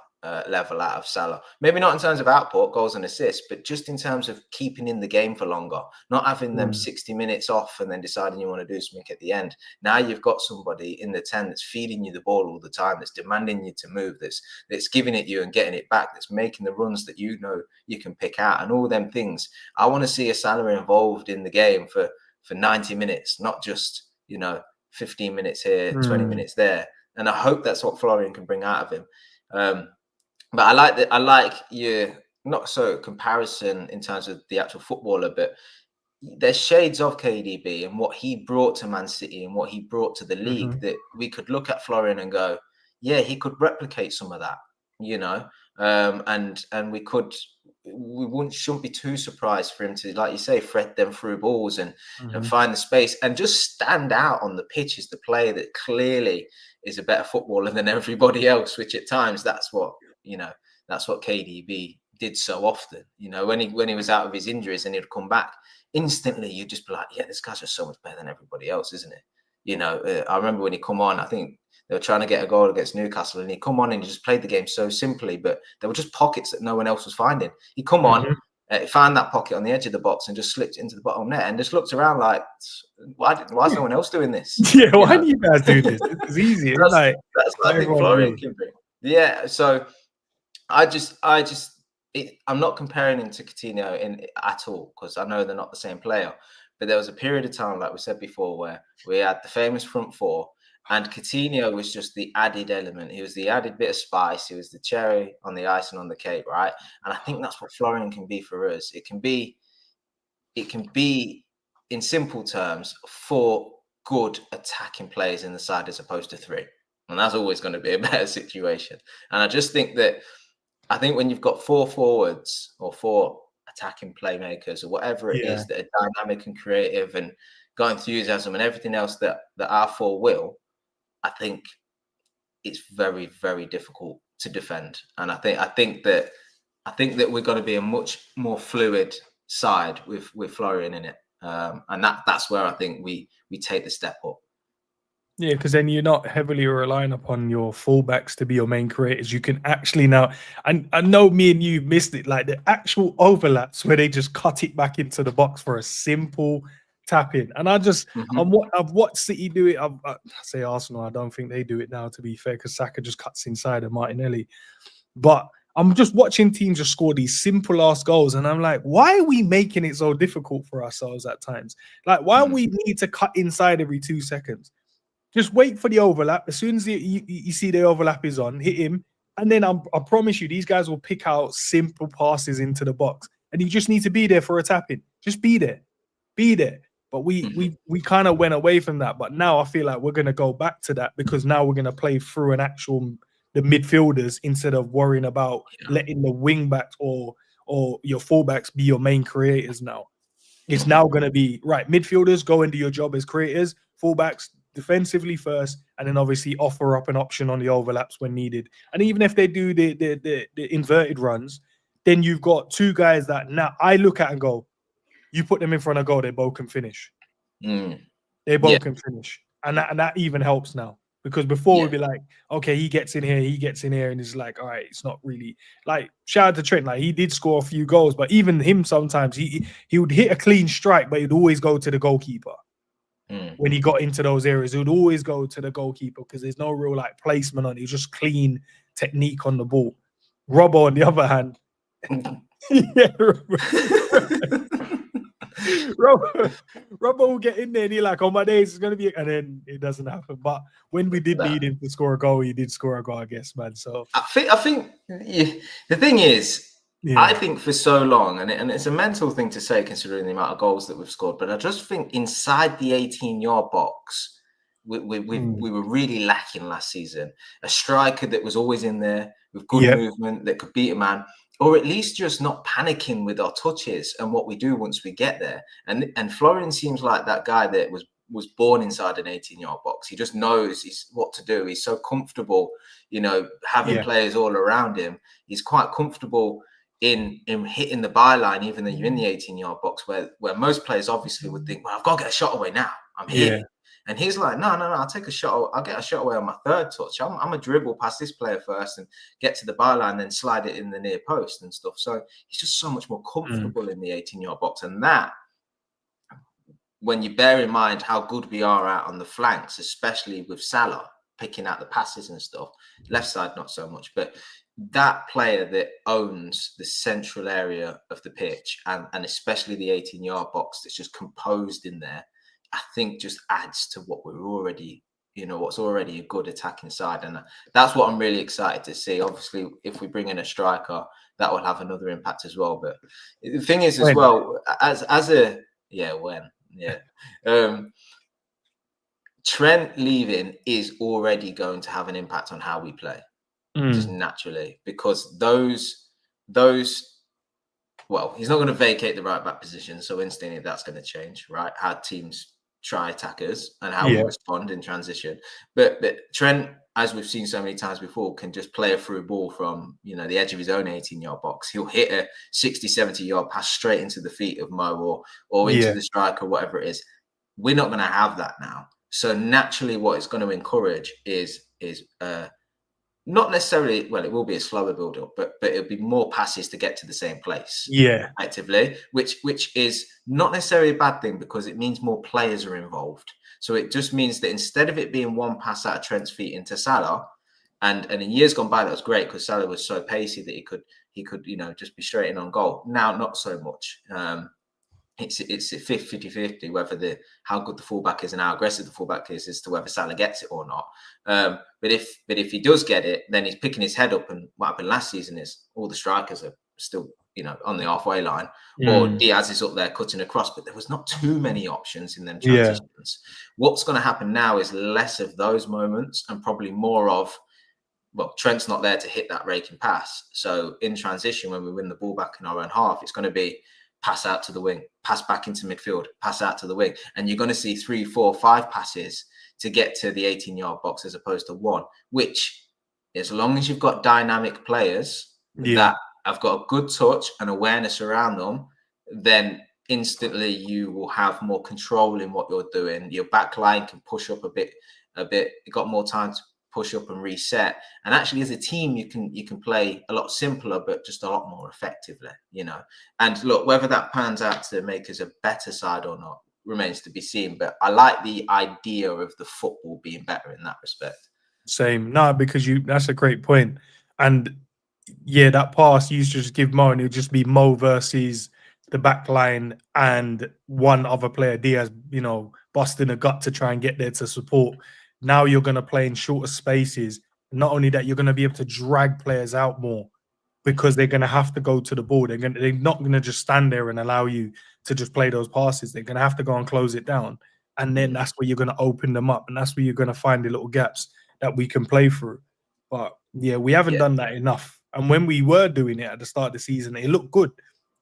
level out of Salah. Maybe not in terms of output, goals and assists, but just in terms of keeping in the game for longer, not having them 60 minutes off and then deciding you want to do something at the end. Now you've got somebody in the 10 that's feeding you the ball all the time, that's demanding you to move, that's giving it you and getting it back, that's making the runs that you know you can pick out, and all them things. I want to see a Salah involved in the game for 90 minutes, not just, you know, 15 minutes here, 20 minutes there. And I hope that's what Florian can bring out of him. But I like your not so comparison in terms of the actual footballer, but there's shades of KDB and what he brought to Man City and what he brought to the league that we could look at Florian and go, yeah, he could replicate some of that. you know, and shouldn't be too surprised for him to, like you say, thread them through balls and find the space and just stand out on the pitch as the player that clearly is a better footballer than everybody else, which at times that's what KDB did so often. You know, when he was out of his injuries and he'd come back, instantly you'd just be like, yeah, this guy's just so much better than everybody else, isn't it? You know, I remember when he come on, I think they were trying to get a goal against Newcastle, and he come on and he just played the game so simply, but there were just pockets that no one else was finding. He come on, found that pocket on the edge of the box and just slipped into the bottom net and just looked around like, why is no one else doing this? Yeah, why do you guys do this? It's easy. That's what I think Florian can bring. Yeah, so I'm not comparing him to Coutinho at all, because I know they're not the same player. But there was a period of time, like we said before, where we had the famous front four, and Coutinho was just the added element. He was the added bit of spice. He was the cherry on the icing on the cake, right? And I think that's what Florian can be for us. It can be, in simple terms, 4 good attacking players in the side as opposed to 3. And that's always going to be a better situation. And I just think when you've got 4 forwards or 4 attacking playmakers or whatever it is that are dynamic and creative and got enthusiasm and everything else that our 4 will, I think it's very, very difficult to defend. And I think that we're going to be a much more fluid side with Florian in it. And that's where I think we take the step up. Yeah, because then you're not heavily relying upon your fullbacks to be your main creators. You can actually now, and I know me and you missed it, like the actual overlaps where they just cut it back into the box for a simple tap in. And I've watched City do it. I say Arsenal, I don't think they do it now, to be fair, because Saka just cuts inside of Martinelli. But I'm just watching teams just score these simple ass goals, and I'm like, why are we making it so difficult for ourselves at times? Like, why we need to cut inside every 2 seconds? Just wait for the overlap. As soon as you see the overlap is on, hit him. And then I promise you, these guys will pick out simple passes into the box. And you just need to be there for a tap-in. Just be there. Be there. But we kind of went away from that. But now I feel like we're going to go back to that, because now we're going to play through the midfielders instead of worrying about letting the wing backs or your fullbacks be your main creators now. It's now going to be, right, midfielders, go and do your job as creators. Fullbacks, defensively first, and then obviously offer up an option on the overlaps when needed. And even if they do the inverted runs, then you've got 2 guys that now I look at and go, you put them in front of goal, they both can finish. They both can finish. And that even helps now. Because before we'd be like, okay, he gets in here, and it's like, all right, it's not really like, shout out to Trent, like he did score a few goals, but even him sometimes he would hit a clean strike, but he'd always go to the goalkeeper. When he got into those areas, he would always go to the goalkeeper, because there's no real like placement on it. It's just clean technique on the ball. Robbo, on the other hand, Robbo will get in there and he's like, on my days it's gonna be, and then it doesn't happen. But when we did need him to score a goal, he did score a goal, I guess, man. So I think the thing is, I think for so long, and it's a mental thing to say considering the amount of goals that we've scored, but I just think inside the 18-yard box, we were really lacking last season. A striker that was always in there with good movement, that could beat a man, or at least just not panicking with our touches and what we do once we get there. And Florian seems like that guy that was born inside an 18-yard box. He just knows what to do. He's so comfortable, having players all around him. He's quite comfortable in hitting the byline, even though you're in the 18-yard box, where most players obviously would think, well, I've got to get a shot away now. I'm here. Yeah. And he's like, no, I'll take a shot. I'll get a shot away on my 3rd touch. I'm a dribble past this player first and get to the byline, then slide it in the near post and stuff. So he's just so much more comfortable in the 18-yard box. And that, when you bear in mind how good we are out on the flanks, especially with Salah picking out the passes and stuff, left side not so much, but that player that owns the central area of the pitch and especially the 18-yard box that's just composed in there, I think just adds to what we're already, what's already a good attacking side. And that's what I'm really excited to see. Obviously, if we bring in a striker, that will have another impact as well. But the thing is, as well, Trent leaving is already going to have an impact on how we play. just naturally, because those. Well, he's not going to vacate the right back position, so instantly that's going to change, right? How teams try attackers and how we respond in transition. But Trent, as we've seen so many times before, can just play a through ball from, you know, the edge of his own 18-yard box. He'll hit a 60, 70-yard pass straight into the feet of Mo or into the striker, whatever it is. We're not going to have that now. So naturally, what it's going to encourage is not necessarily, well, it will be a slower build-up, but it'll be more passes to get to the same place. Actively, which is not necessarily a bad thing, because it means more players are involved. So it just means that instead of it being one pass out of Trent's feet into Salah, and in years gone by that was great because Salah was so pacey that he could you know, just be straight in on goal. Now not so much. It's a 50-50 whether how good the fullback is and how aggressive the fullback is as to whether Salah gets it or not. But if he does get it, then he's picking his head up. And what happened last season is all the strikers are still, you know, on the halfway line, or Diaz is up there cutting across. But there was not too many options in them transitions. What's going to happen now is less of those moments and probably more of, well, Trent's not there to hit that raking pass. So in transition, when we win the ball back in our own half, it's going to be pass out to the wing, pass back into midfield, pass out to the wing. And you're going to see 3, 4, 5 passes to get to the 18-yard box as opposed to one, which, as long as you've got dynamic players that have got a good touch and awareness around them, then instantly you will have more control in what you're doing. Your back line can push up a bit. You got more time to push up and reset. And actually, as a team, you can play a lot simpler, but just a lot more effectively, you know. And look, whether that pans out to make us a better side or not remains to be seen. But I like the idea of the football being better in that respect. Same. No, because that's a great point. And yeah, that pass you used to just give Mo, and it would just be Mo versus the back line and one other player, Diaz, you know, busting a gut to try and get there to support. Now you're going to play in shorter spaces. Not only that, you're going to be able to drag players out more because they're going to have to go to the ball. They're not going to just stand there and allow you to just play those passes. They're going to have to go and close it down. And then that's where you're going to open them up. And that's where you're going to find the little gaps that we can play through. But yeah, we haven't done that enough. And when we were doing it at the start of the season, it looked good.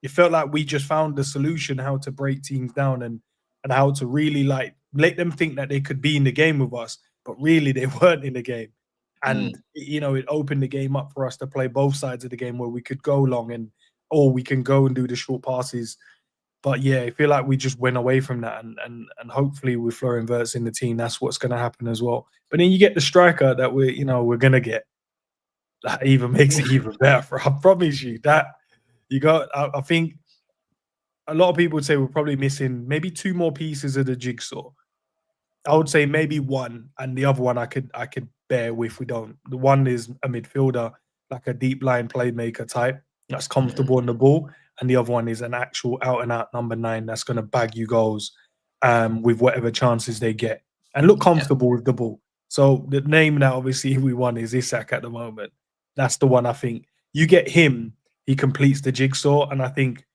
It felt like we just found the solution how to break teams down and how to really like let them think that they could be in the game with us, but really they weren't in the game. And, you know, it opened the game up for us to play both sides of the game where we could go long or we can go and do the short passes. But yeah, I feel like we just went away from that. And hopefully with Florian Wirtz in the team, that's what's going to happen as well. But then you get the striker that we're going to get. That even makes it even better. I promise you that I think a lot of people would say we're probably missing maybe 2 more pieces of the jigsaw. I would say maybe one, and the other one I could bear with. We don't. The one is a midfielder, like a deep line playmaker type that's comfortable on the ball, and the other one is an actual out and out number 9 that's going to bag you goals with whatever chances they get and look comfortable with the ball. So the name that obviously we want is Isak at the moment. That's the one I think you get him, he completes the jigsaw, and I think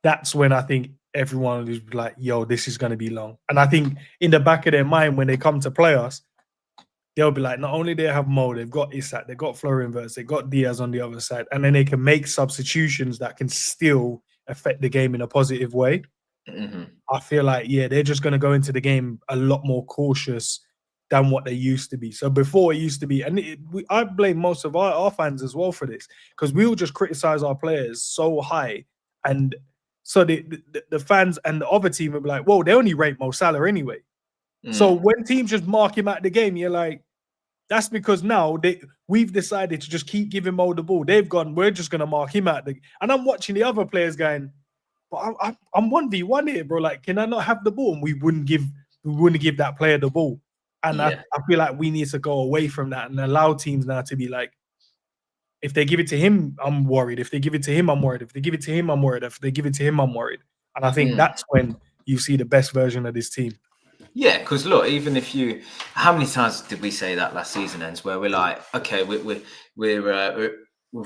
that's when I think everyone is like, yo, this is going to be long. And I think in the back of their mind, when they come to play us, they'll be like, not only do they have Mo, they've got Isak, they've got Florian Wirtz, they've got Diaz on the other side, and then they can make substitutions that can still affect the game in a positive way. I feel like, they're just going to go into the game a lot more cautious than what they used to be. So before it used to be, and I blame most of our fans as well for this, because we will just criticize our players so high, and so the fans and the other team will be like, whoa, they only rate Mo Salah anyway. So when teams just mark him out the game, you're like, that's because now we've decided to just keep giving Mo the ball. They've gone, we're just going to mark him out. And I'm watching the other players going, but I'm 1v1 here, bro. Like, can I not have the ball? And we wouldn't give that player the ball. And I feel like we need to go away from that and allow teams now to be like, if they give it to him, I'm worried. If they give it to him, I'm worried. If they give it to him, I'm worried. If they give it to him, I'm worried. And I think that's when you see the best version of this team. Yeah, because look, even if how many times did we say that last season ends where we're like, okay, we've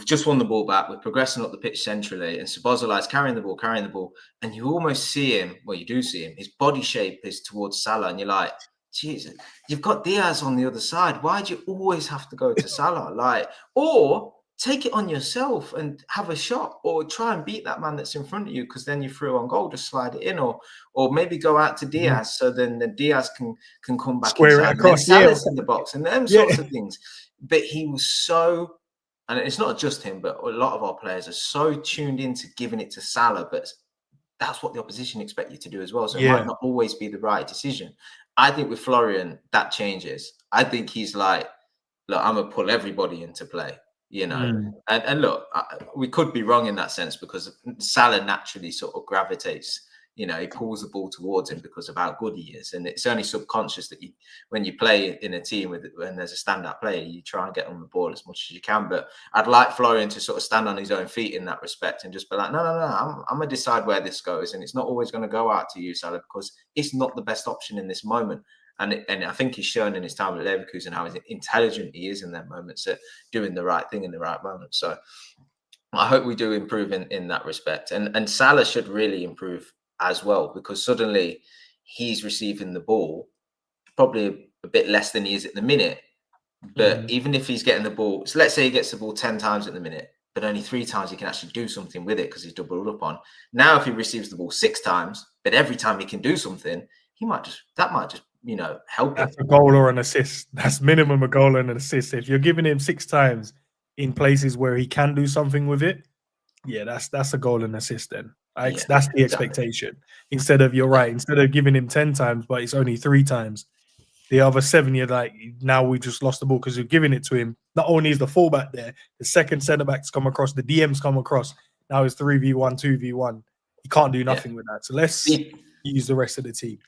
just won the ball back, we're progressing up the pitch centrally, and Szoboszlai's carrying the ball, and you almost see him. Well, you do see him. His body shape is towards Salah, and you're like, Jesus, you've got Diaz on the other side. Why do you always have to go to Salah? Like, or take it on yourself and have a shot, or try and beat that man that's in front of you, because then you through on goal, just slide it in, or maybe go out to Diaz, so then the Diaz can come back Square it inside, and then across, yeah. Salah's in the box, and them Yeah. sorts of things. But he was so, and it's not just him, but a lot of our players are so tuned into giving it to Salah, but that's what the opposition expect you to do as well. So it might not always be the right decision. I think with Florian, that changes. I think he's like, look, I'm gonna pull everybody into play, you know. And look, we could be wrong in that sense, because Salah naturally sort of gravitates, you know, he pulls the ball towards him because of how good he is, and it's only subconscious that you, when you play in a team when there's a standout player, you try and get on the ball as much as you can. But I'd like Florian to sort of stand on his own feet in that respect and just be like, no, I'm gonna decide where this goes, and it's not always going to go out to you, Salah, because it's not the best option in this moment. And I think he's shown in his time at Leverkusen how intelligent he is in that moment, so doing the right thing in the right moment. So I hope we do improve in that respect. And Salah should really improve as well, because suddenly he's receiving the ball probably a bit less than he is at the minute. But even if he's getting the ball, so let's say he gets the ball 10 times at the minute, but only 3 times he can actually do something with it because he's doubled up on. Now, if he receives the ball 6 times, but every time he can do something, that might just you know, help That's it. a goal or an assist. That's minimum a goal and an assist. If you're giving him 6 times in places where he can do something with it, yeah, that's a goal and assist then. That's the expectation. Instead of, you're right, instead of giving him 10 times, but it's only 3 times, the other 7, you're like, now we just lost the ball because you're giving it to him. Not only is the fullback there, the second centre-back's come across, the DM's come across. Now it's 3v1, 2v1. You can't do nothing with that. So let's use the rest of the team.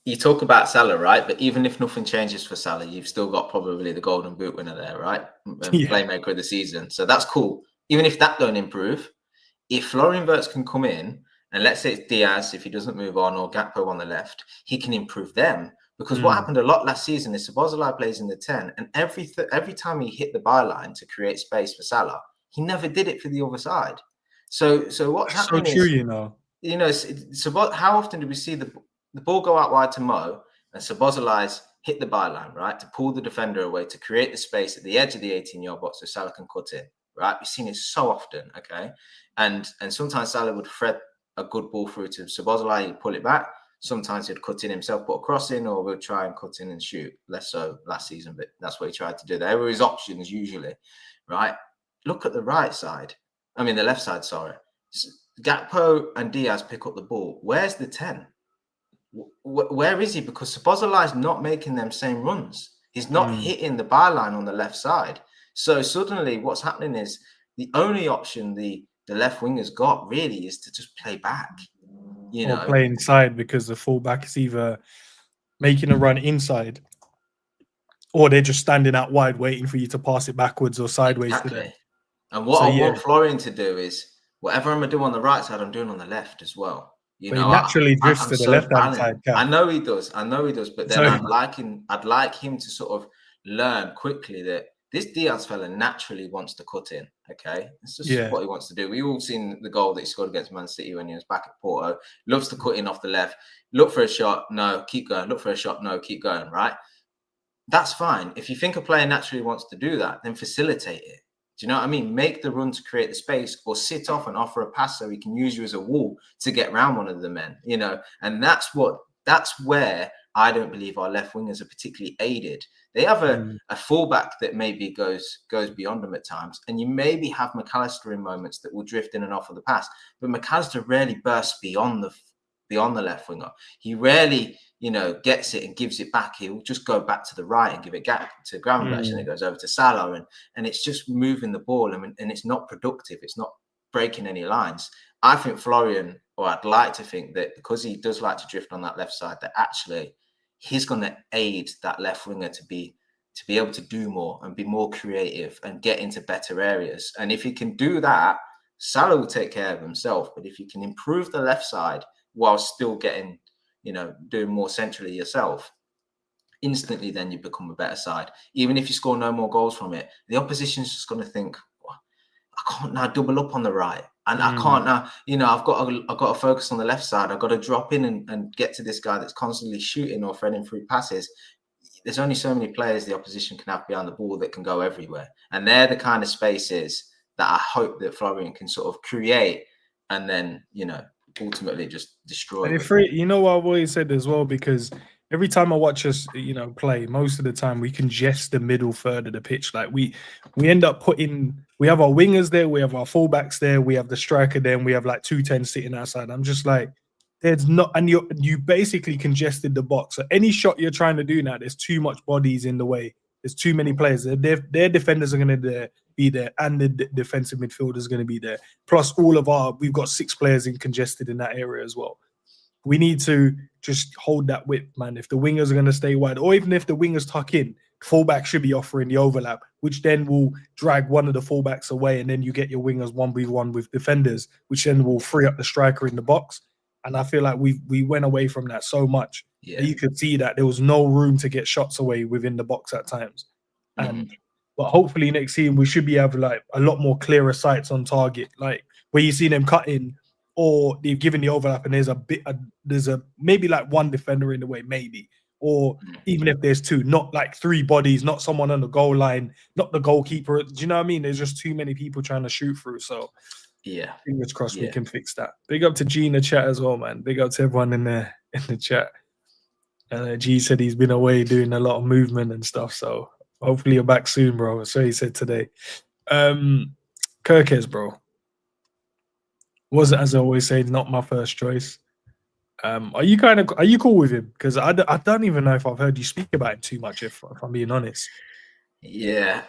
You talk about Salah, right? But even if nothing changes for Salah, you've still got probably the golden boot winner there, right? Playmaker of the season. So that's cool. Even if that don't improve, if Florian Wirtz can come in, and let's say it's Diaz, if he doesn't move on, or Gakpo on the left, he can improve them. Because what happened a lot last season is Szoboszlai plays in the 10, and every time he hit the byline to create space for Salah, he never did it for the other side. So what's happening so true, is, how often do we see the ball go out wide to Mo, and Szoboszlai's hit the byline, right, to pull the defender away, to create the space at the edge of the 18-yard box so Salah can cut in, right? We've seen it so often, okay? And sometimes Salah would thread a good ball through to Szoboszlai, he'd pull it back. Sometimes he'd cut in himself, put a cross in, or would try and cut in and shoot. Less so last season, but that's what he tried to do. There were his options usually, right? Look at the right side. I mean, the left side, sorry. Gakpo and Diaz pick up the ball. Where's the 10? Where is he? Because Szoboszlai's not making them same runs. He's not hitting the byline on the left side. So suddenly what's happening is the only option the left winger's got really is to just play back. Or play inside, because the fullback is either making a run inside or they're just standing out wide waiting for you to pass it backwards or sideways to them. And what I want Florian to do is, whatever I'm going to do on the right side, I'm doing on the left as well. He naturally drifts to the left-hand side. I know he does. But then I'd like him to sort of learn quickly that this Diaz fella naturally wants to cut in. Okay, it's just what he wants to do. We all seen the goal that he scored against Man City when he was back at Porto. Loves to cut in off the left. Look for a shot. No, keep going. Look for a shot. No, keep going. Right. That's fine. If you think a player naturally wants to do that, then facilitate it. Do you know what I mean? Make the run to create the space, or sit off and offer a pass so he can use you as a wall to get around one of the men, you know. And that's where I don't believe our left wingers are particularly aided. They have a fullback that maybe goes beyond them at times, and you maybe have McAllister in moments that will drift in and off of the pass, but McAllister rarely bursts beyond the left winger. He rarely, you know, gets it and gives it back. He'll just go back to the right and give it back to Gravenberch, and it goes over to Salah, and it's just moving the ball, and it's not productive. It's not breaking any lines. I think Florian, or I'd like to think that, because he does like to drift on that left side, that actually he's going to aid that left winger to be able to do more and be more creative and get into better areas. And if he can do that, Salah will take care of himself. But if you can improve the left side while still getting, you know, doing more centrally yourself, instantly then you become a better side. Even if you score no more goals from it, the opposition's just going to think, well, I can't now double up on the right, and I can't now, you know, I've got to focus on the left side. I've got to drop in and get to this guy that's constantly shooting or threading through passes. there's only so many players the opposition can have behind the ball that can go everywhere. And they're the kind of spaces that I hope that Florian can sort of create and then, ultimately just destroy. And you know what I've always said as well, because every time I watch us, play, most of the time we congest the middle third of the pitch. Like we end up we have our wingers there, we have our fullbacks there, we have the striker there, and we have like 210 sitting outside. I'm just like, there's not, and you basically congested the box. So any shot you're trying to do now, there's too much bodies in the way. There's too many players. Their defenders are going to be there, and the defensive midfielder is going to be there. Plus, we've got 6 players congested in that area as well. We need to just hold that width, man. If the wingers are going to stay wide, or even if the wingers tuck in, fullback should be offering the overlap, which then will drag one of the fullbacks away, and then you get your wingers 1v1 with defenders, which then will free up the striker in the box. And I feel like we went away from that so much. Yeah. You could see that there was no room to get shots away within the box at times. But hopefully next season we should be having like a lot more clearer sights on target, like where you see them cutting or they've given the overlap and there's maybe like one defender in the way, maybe, or even if there's 2, not like 3 bodies, not someone on the goal line, not the goalkeeper. Do you know what I mean? There's just too many people trying to shoot through. So yeah, fingers crossed we can fix that. Big up to G in the chat as well, man. Big up to everyone in the chat. G said he's been away doing a lot of movement and stuff. So hopefully you're back soon, bro. So he said today. Kerkez, bro. Wasn't, as I always say, not my first choice. Are you cool with him? Because I don't even know if I've heard you speak about him too much, if I'm being honest. Yeah.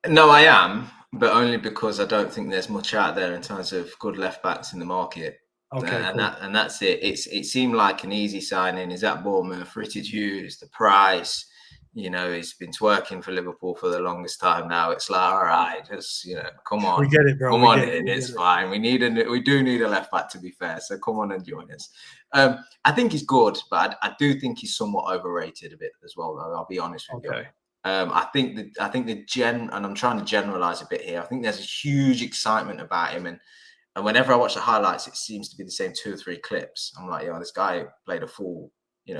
No, I am, but only because I don't think there's much out there in terms of good left backs in the market. Okay, and cool. That's it. It seemed like an easy signing. He's at Bournemouth, Richard Hughes, the price. He's been twerking for Liverpool for the longest time now. It's like, all right, just come on. We get it, bro. Come on in. It's fine. We do need a left back, to be fair. So come on and join us. I think he's good, but I do think he's somewhat overrated a bit as well, though. I'll be honest with you. I think and I'm trying to generalize a bit here. I think there's a huge excitement about him, and whenever I watch the highlights, it seems to be the same 2 or 3 clips. I'm like, this guy played a full,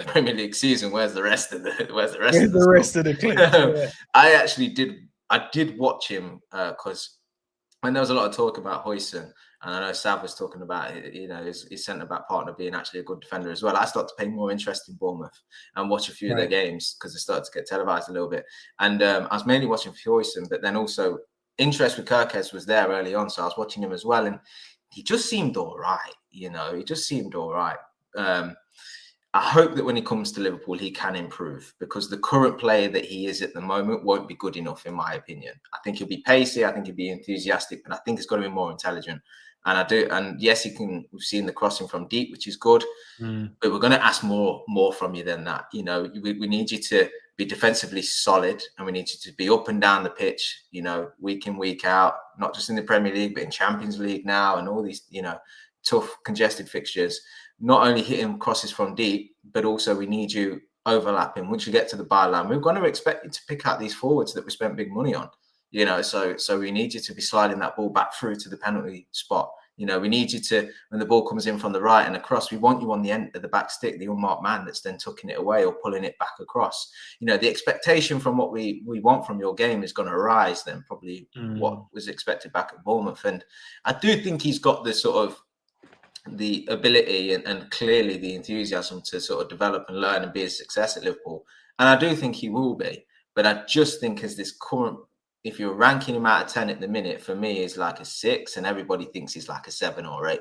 Premier League season. Where's the rest of the clips? Yeah. I did watch him because when there was a lot of talk about Huijsen, and I know Sav was talking about his centre back partner being actually a good defender as well. I started to pay more interest in Bournemouth and watch a few of their games because they started to get televised a little bit. And I was mainly watching for Huijsen, but then also interest with Kerkez was there early on, so I was watching him as well, and he just seemed all right. He just seemed all right. I hope that when he comes to Liverpool, he can improve, because the current player that he is at the moment won't be good enough, in my opinion. I think he'll be pacey. I think he'll be enthusiastic, but I think he's got to be more intelligent. And I do. And yes, he can. We've seen the crossing from deep, which is good, but we're going to ask more from you than that. We need you to be defensively solid, and we need you to be up and down the pitch, week in, week out, not just in the Premier League, but in Champions League now, and all these, tough, congested fixtures. Not only hitting crosses from deep, but also we need you overlapping. Once you get to the byline, we're going to expect you to pick out these forwards that we spent big money on. So we need you to be sliding that ball back through to the penalty spot. We need you to, when the ball comes in from the right and across, we want you on the end of the back stick, the unmarked man that's then tucking it away or pulling it back across. The expectation from what we want from your game is going to rise than probably what was expected back at Bournemouth. And I do think he's got the sort of the ability and clearly the enthusiasm to sort of develop and learn and be a success at Liverpool. And I do think he will be. But I just think as this current, if you're ranking him out of 10 at the minute, for me, is like a 6, and everybody thinks he's like a 7 or 8.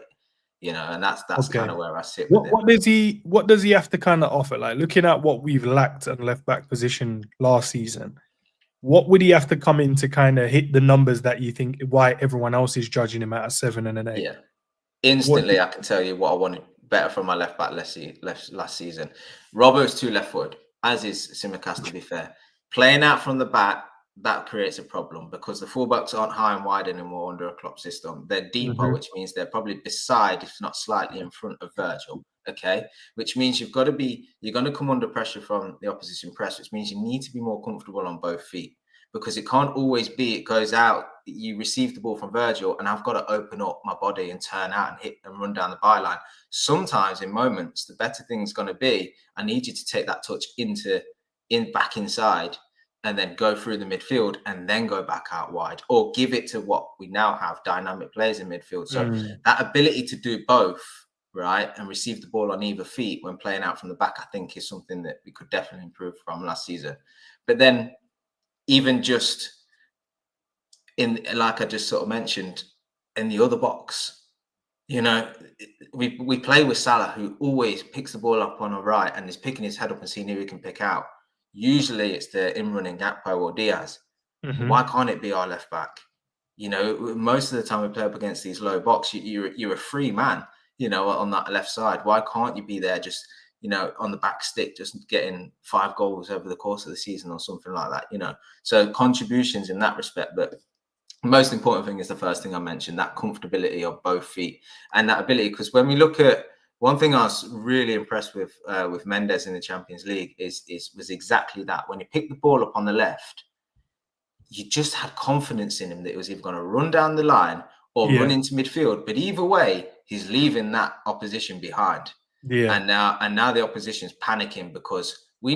And that's kind of where I sit with him. What does he have to kind of offer? Like, looking at what we've lacked at left back position last season, what would he have to come in to kind of hit the numbers that you think why everyone else is judging him at a 7 and an 8? Yeah. Instantly, I can tell you what I wanted better from my left back last season. Robbo's too left forward, as is Tsimikas, to be fair. Playing out from the back, that creates a problem because the fullbacks aren't high and wide anymore under a Klopp system. They're deeper, which means they're probably beside, if not slightly in front of Virgil. Okay, which means you're going to come under pressure from the opposition press, which means you need to be more comfortable on both feet. Because it can't always be, it goes out, you receive the ball from Virgil, and I've got to open up my body and turn out and hit and run down the byline. Sometimes in moments, the better thing's going to be, I need you to take that touch into back inside and then go through the midfield and then go back out wide, or give it to what we now have, dynamic players in midfield. So that ability to do both, right, and receive the ball on either feet when playing out from the back, I think is something that we could definitely improve from last season. But then even just in, like I just sort of mentioned, in the other box, you know, we play with Salah, who always picks the ball up on the right and is picking his head up and seeing who he can pick out. Usually it's the in-running Gakpo or Diaz. Why can't it be our left back? You know, most of the time we play up against these low box, you're a free man, you know, on that left side. Why can't you be there just, you know, on the back stick, just getting 5 goals over the course of the season or something like that, you know? So contributions in that respect. But the most important thing is the first thing I mentioned, that comfortability of both feet and that ability. Because when we look at, one thing I was really impressed with Mendes in the Champions League was exactly that. When he picked the ball up on the left, you just had confidence in him that it was either going to run down the line or run into midfield. But either way, he's leaving that opposition behind. Yeah. And now the opposition's panicking because we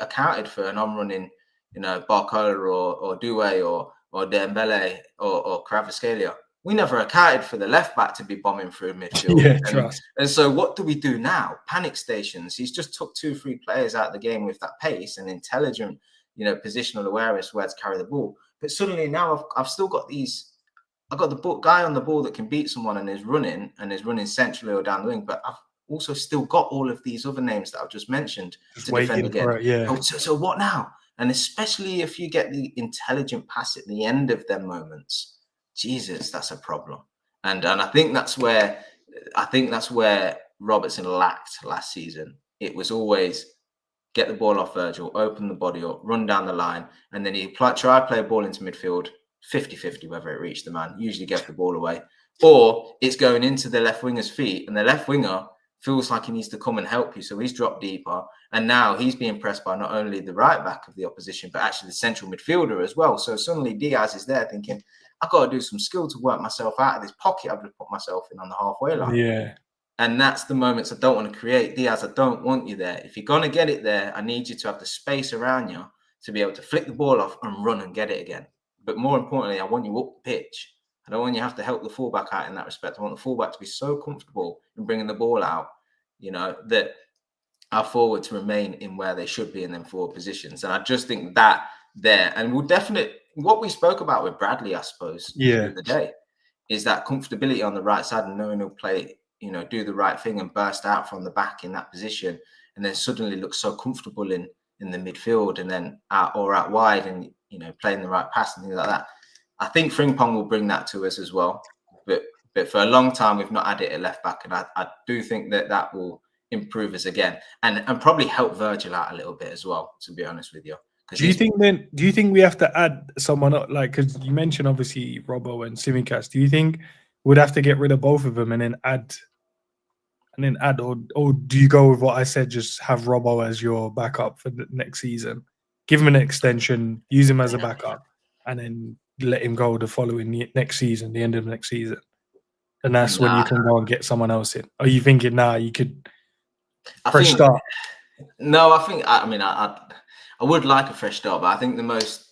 accounted for an on-running, you know, Barcola or Doué or Dembele or Kvaratskhelia. We never accounted for the left back to be bombing through midfield. And so what do we do now? Panic stations. He's just took 2-3 players out of the game with that pace and intelligent, you know, positional awareness where to carry the ball. But suddenly now I've still got I've got the guy on the ball that can beat someone and is running centrally or down the wing. But I've also still got all of these other names that I've just mentioned to defend again. So what now? And especially if you get the intelligent pass at the end of them moments, Jesus, that's a problem. And I think that's where Robertson lacked last season. It was always get the ball off Virgil, open the body up, run down the line, and then he try to play a ball into midfield, 50-50 whether it reached the man, usually gave the ball away. Or it's going into the left winger's feet, and the left winger feels like he needs to come and help you. So he's dropped deeper. And now he's being pressed by not only the right back of the opposition, but actually the central midfielder as well. So suddenly Diaz is there thinking, I've got to do some skill to work myself out of this pocket I've just put myself in on the halfway line. Yeah. And that's the moments I don't want to create. Diaz, I don't want you there. If you're going to get it there, I need you to have the space around you to be able to flick the ball off and run and get it again. But more importantly, I want you up the pitch. I don't want you to have to help the fullback out in that respect. I want the fullback to be so comfortable in bringing the ball out, you know, that our forwards remain in where they should be in them forward positions. And I just think that there, and we'll definitely, what we spoke about with Bradley, I suppose, the other day, is that comfortability on the right side and knowing he'll play, you know, do the right thing and burst out from the back in that position, and then suddenly look so comfortable in the midfield and then out wide and, you know, playing the right pass and things like that. I think Frimpong will bring that to us as well. But for a long time, we've not had it at left back. And I do think that will improve us again and probably help Virgil out a little bit as well, to be honest with you. Do you think we have to add someone up? Like, because you mentioned obviously Robbo and Tsimikas. Do you think we'd have to get rid of both of them and then add, or do you go with what I said, just have Robbo as your backup for the next season? Give him an extension, use him as a backup, and then let him go the following next season, the end of the next season. And that's when you can go and get someone else in. Are you thinking, you could fresh start? No, I would like a fresh start, but I think the most,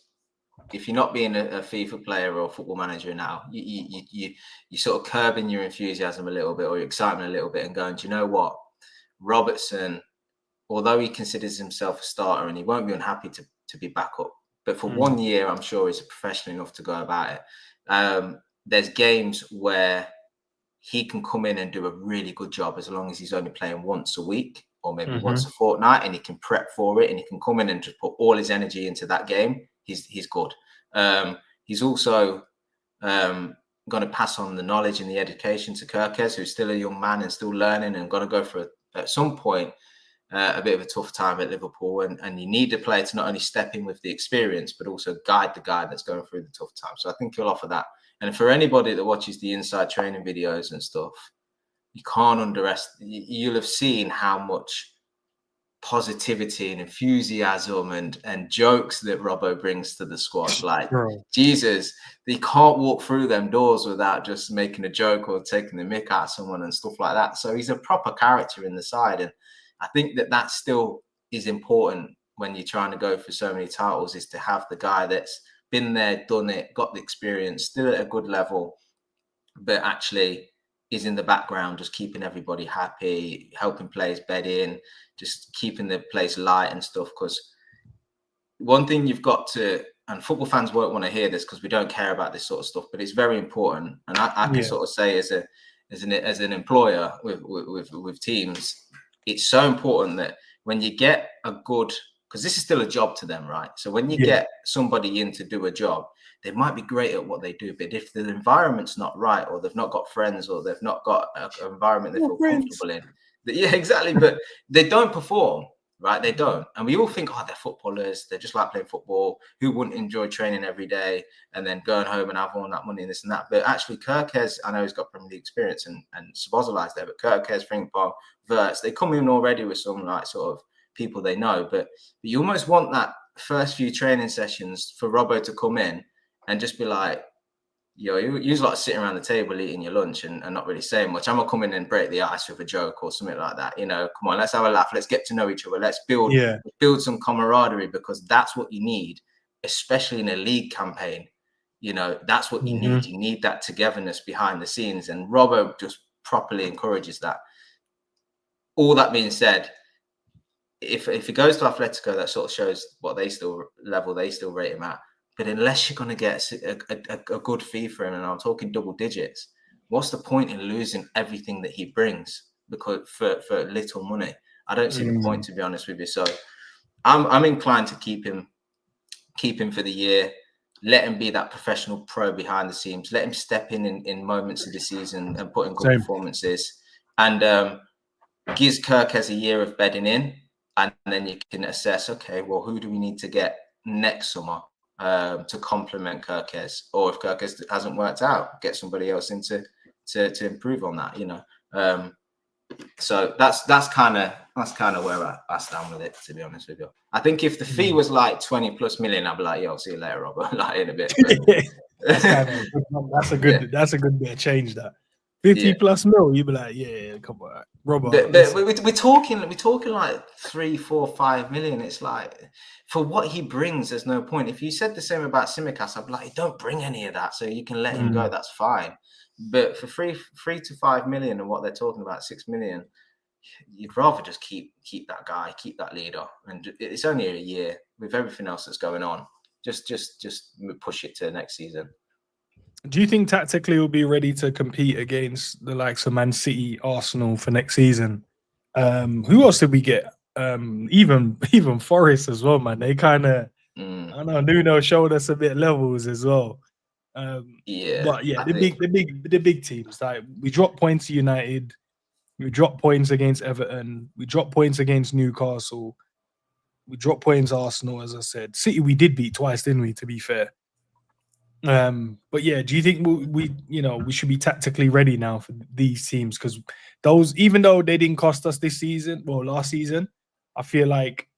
if you're not being a FIFA player or a football manager now, you sort of curbing your enthusiasm a little bit or your excitement a little bit and going, do you know what? Robertson, although he considers himself a starter and he won't be unhappy to be back up, but for 1 year, I'm sure he's professional enough to go about it. There's games where he can come in and do a really good job as long as he's only playing once a week or maybe once a fortnight, and he can prep for it and he can come in and just put all his energy into that game. He's good. He's also going to pass on the knowledge and the education to Kerkez, who's still a young man and still learning and going to go for at some point a bit of a tough time at Liverpool. And you need a player to not only step in with the experience, but also guide the guy that's going through the tough time. So I think he'll offer that. And for anybody that watches the inside training videos and stuff, you can't underestimate, you'll have seen how much positivity and enthusiasm and jokes that Robbo brings to the squad. Like, Jesus, they can't walk through them doors without just making a joke or taking the mick out of someone and stuff like that. So he's a proper character in the side. And I think that still is important when you're trying to go for so many titles is to have the guy that's been there, done it, got the experience, still at a good level, but actually is in the background, just keeping everybody happy, helping players bed in, just keeping the place light and stuff. Because one thing you've got to, and football fans won't want to hear this because we don't care about this sort of stuff, but it's very important. And I can sort of say as an employer with teams, it's so important that when you get a good, because this is still a job to them, right? So when you get somebody in to do a job, they might be great at what they do, but if the environment's not right, or they've not got friends, or they've not got an environment they feel comfortable in, yeah, exactly. But they don't perform, right? They don't. And we all think, oh, they're footballers. They just like playing football. Who wouldn't enjoy training every day and then going home and have all that money and this and that? But actually, Kerkez, I know he's got Premier League experience, and Szoboszlai's there, but Kerkez, Frimpong, Wirtz, they come in already with some like sort of people they know. But you almost want that first few training sessions for Robbo to come in and just be like, yo, you're like sitting around the table eating your lunch and not really saying much. I'm gonna come in and break the ice with a joke or something like that. You know, come on, let's have a laugh. Let's get to know each other. Let's build some camaraderie, because that's what you need, especially in a league campaign. You know, that's what you need. You need that togetherness behind the scenes, and Robbo just properly encourages that. All that being said, if he goes to Atletico, that sort of shows what they still rate him at. But unless you're going to get a good fee for him, and I'm talking double digits, what's the point in losing everything that he brings because for little money? I don't see the point, to be honest with you. So I'm inclined to keep him for the year. Let him be that professional pro behind the scenes. Let him step in moments of the season and put in good performances. And gives Kerkez a year of bedding in, and then you can assess, okay, well, who do we need to get next summer to complement Kerkez? Or if Kerkez hasn't worked out, get somebody else in to improve on that, you know. So that's kind of where I stand with it, to be honest with you. I think if the fee was like 20+ million, I'd be like, yo, see you later, Robert, like in a bit. That's a good bit of change. That 50+ mil, you'd be like, yeah, come on, Robert. But we're talking like 3, 4, 5 million. It's like, for what he brings, there's no point. If you said the same about Tsimikas, I'd be like, don't bring any of that, so you can let him go. That's fine. But for 3 to 5 million, and what they're talking about, 6 million, you'd rather just keep that guy, keep that leader. And it's only a year with everything else that's going on. Just push it to next season. Do you think tactically we'll be ready to compete against the likes of Man City, Arsenal for next season? Who else did we get? Even Forest as well, man. They kind of, I don't know, Nuno showed us a bit levels as well. But yeah, the big teams. Like, we dropped points to United, we dropped points against Everton, we dropped points against Newcastle, we dropped points Arsenal, as I said. City we did beat twice, didn't we? To be fair. But yeah, do you think we should be tactically ready now for these teams? Because those, even though they didn't cost us this season, well, last season, I feel like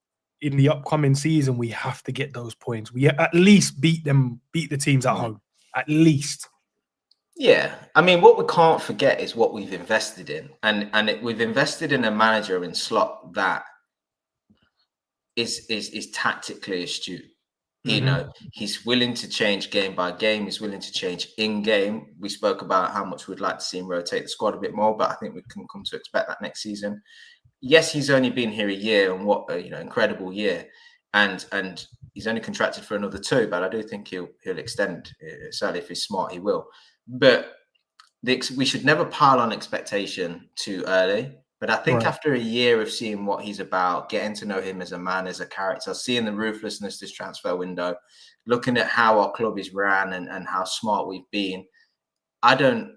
in the upcoming season we have to get those points. We at least beat the teams at home, at least. Yeah, I mean, what we can't forget is what we've invested in, and we've invested in a manager in Slot that is tactically astute. You know, he's willing to change game by game. He's willing to change in game. We spoke about how much we'd like to see him rotate the squad a bit more, but I think we can come to expect that next season. Yes, he's only been here a year, and what incredible year, and he's only contracted for another 2. But I do think he'll extend. Certainly, if he's smart, he will. But we should never pile on expectation too early. But I think after a year of seeing what he's about, getting to know him as a man, as a character, seeing the ruthlessness this transfer window, looking at how our club is ran and how smart we've been, I don't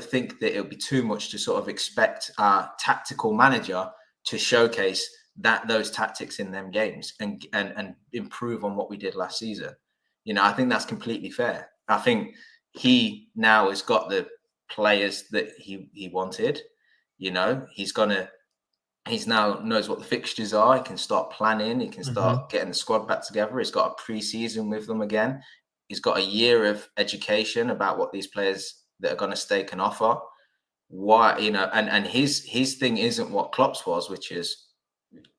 think that it'll be too much to sort of expect our tactical manager to showcase those tactics in them games and improve on what we did last season. You know, I think that's completely fair. I think he now has got the players that he wanted. You know, he's now knows what the fixtures are. He can start planning. He can start getting the squad back together. He's got a pre-season with them again. He's got a year of education about what these players that are going to stay can offer. Why, and his thing isn't what Klopp's was, which is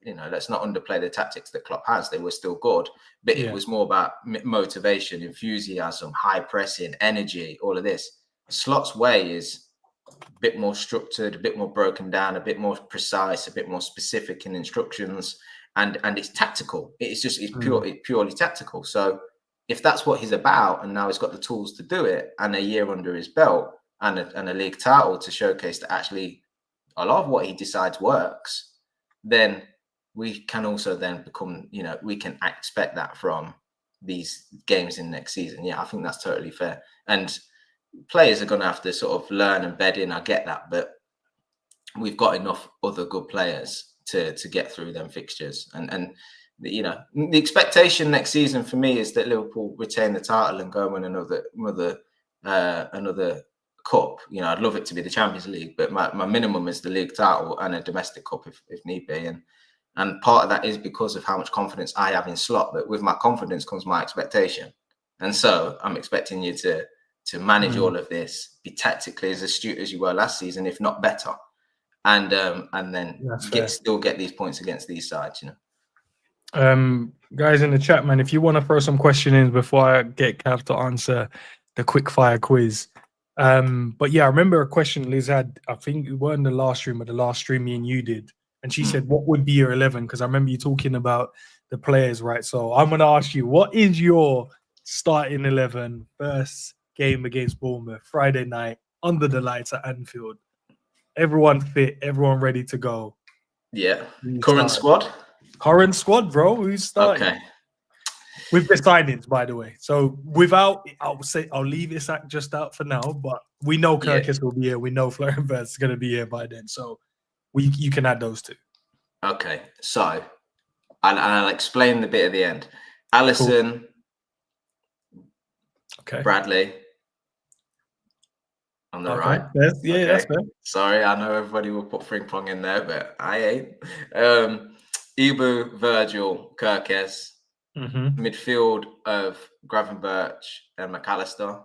let's not underplay the tactics that Klopp has. They were still good, but it was more about motivation, enthusiasm, high pressing, energy, all of this. Slot's way is a bit more structured, a bit more broken down, a bit more precise, a bit more specific in instructions, and it's tactical. It's purely tactical. So if that's what he's about, and now he's got the tools to do it, and a year under his belt, and a league title to showcase that actually a lot of what he decides works, then we can also then become, we can expect that from these games in next season. Yeah, I think that's totally fair. And players are going to have to sort of learn and bed in. I get that, but we've got enough other good players to get through them fixtures. And the expectation next season for me is that Liverpool retain the title and go and win another cup. I'd love it to be the Champions League, but my minimum is the league title and a domestic cup if need be. And part of that is because of how much confidence I have in Slot. But with my confidence comes my expectation. And so I'm expecting you to manage all of this, be tactically as astute as you were last season, if not better, and then still get these points against these sides. Guys in the chat, man, if you want to throw some questions in before I get Cav to answer the quick fire quiz. But yeah, I remember a question Liz had. I think it weren't the last stream, but the last stream me and you did. And she said, what would be your 11? Because I remember you talking about the players, right? So I'm going to ask you, what is your starting 11 first game against Bournemouth, Friday night, under the lights at Anfield? Everyone fit, everyone ready to go. Yeah. Current squad? Current squad, bro. Who's starting? Okay. With the signings, by the way. So I'll leave this act just out for now, but we know Kerkez will be here. We know Florian Wirtz is going to be here by then. So you can add those two. Okay. So, and I'll explain the bit at the end. Alisson, okay. Bradley on the right. That's fair. Sorry, I know everybody will put Frimpong in there, but I ain't. Ibu, Virgil, Kerkez. Midfield of Gravenberch and McAllister.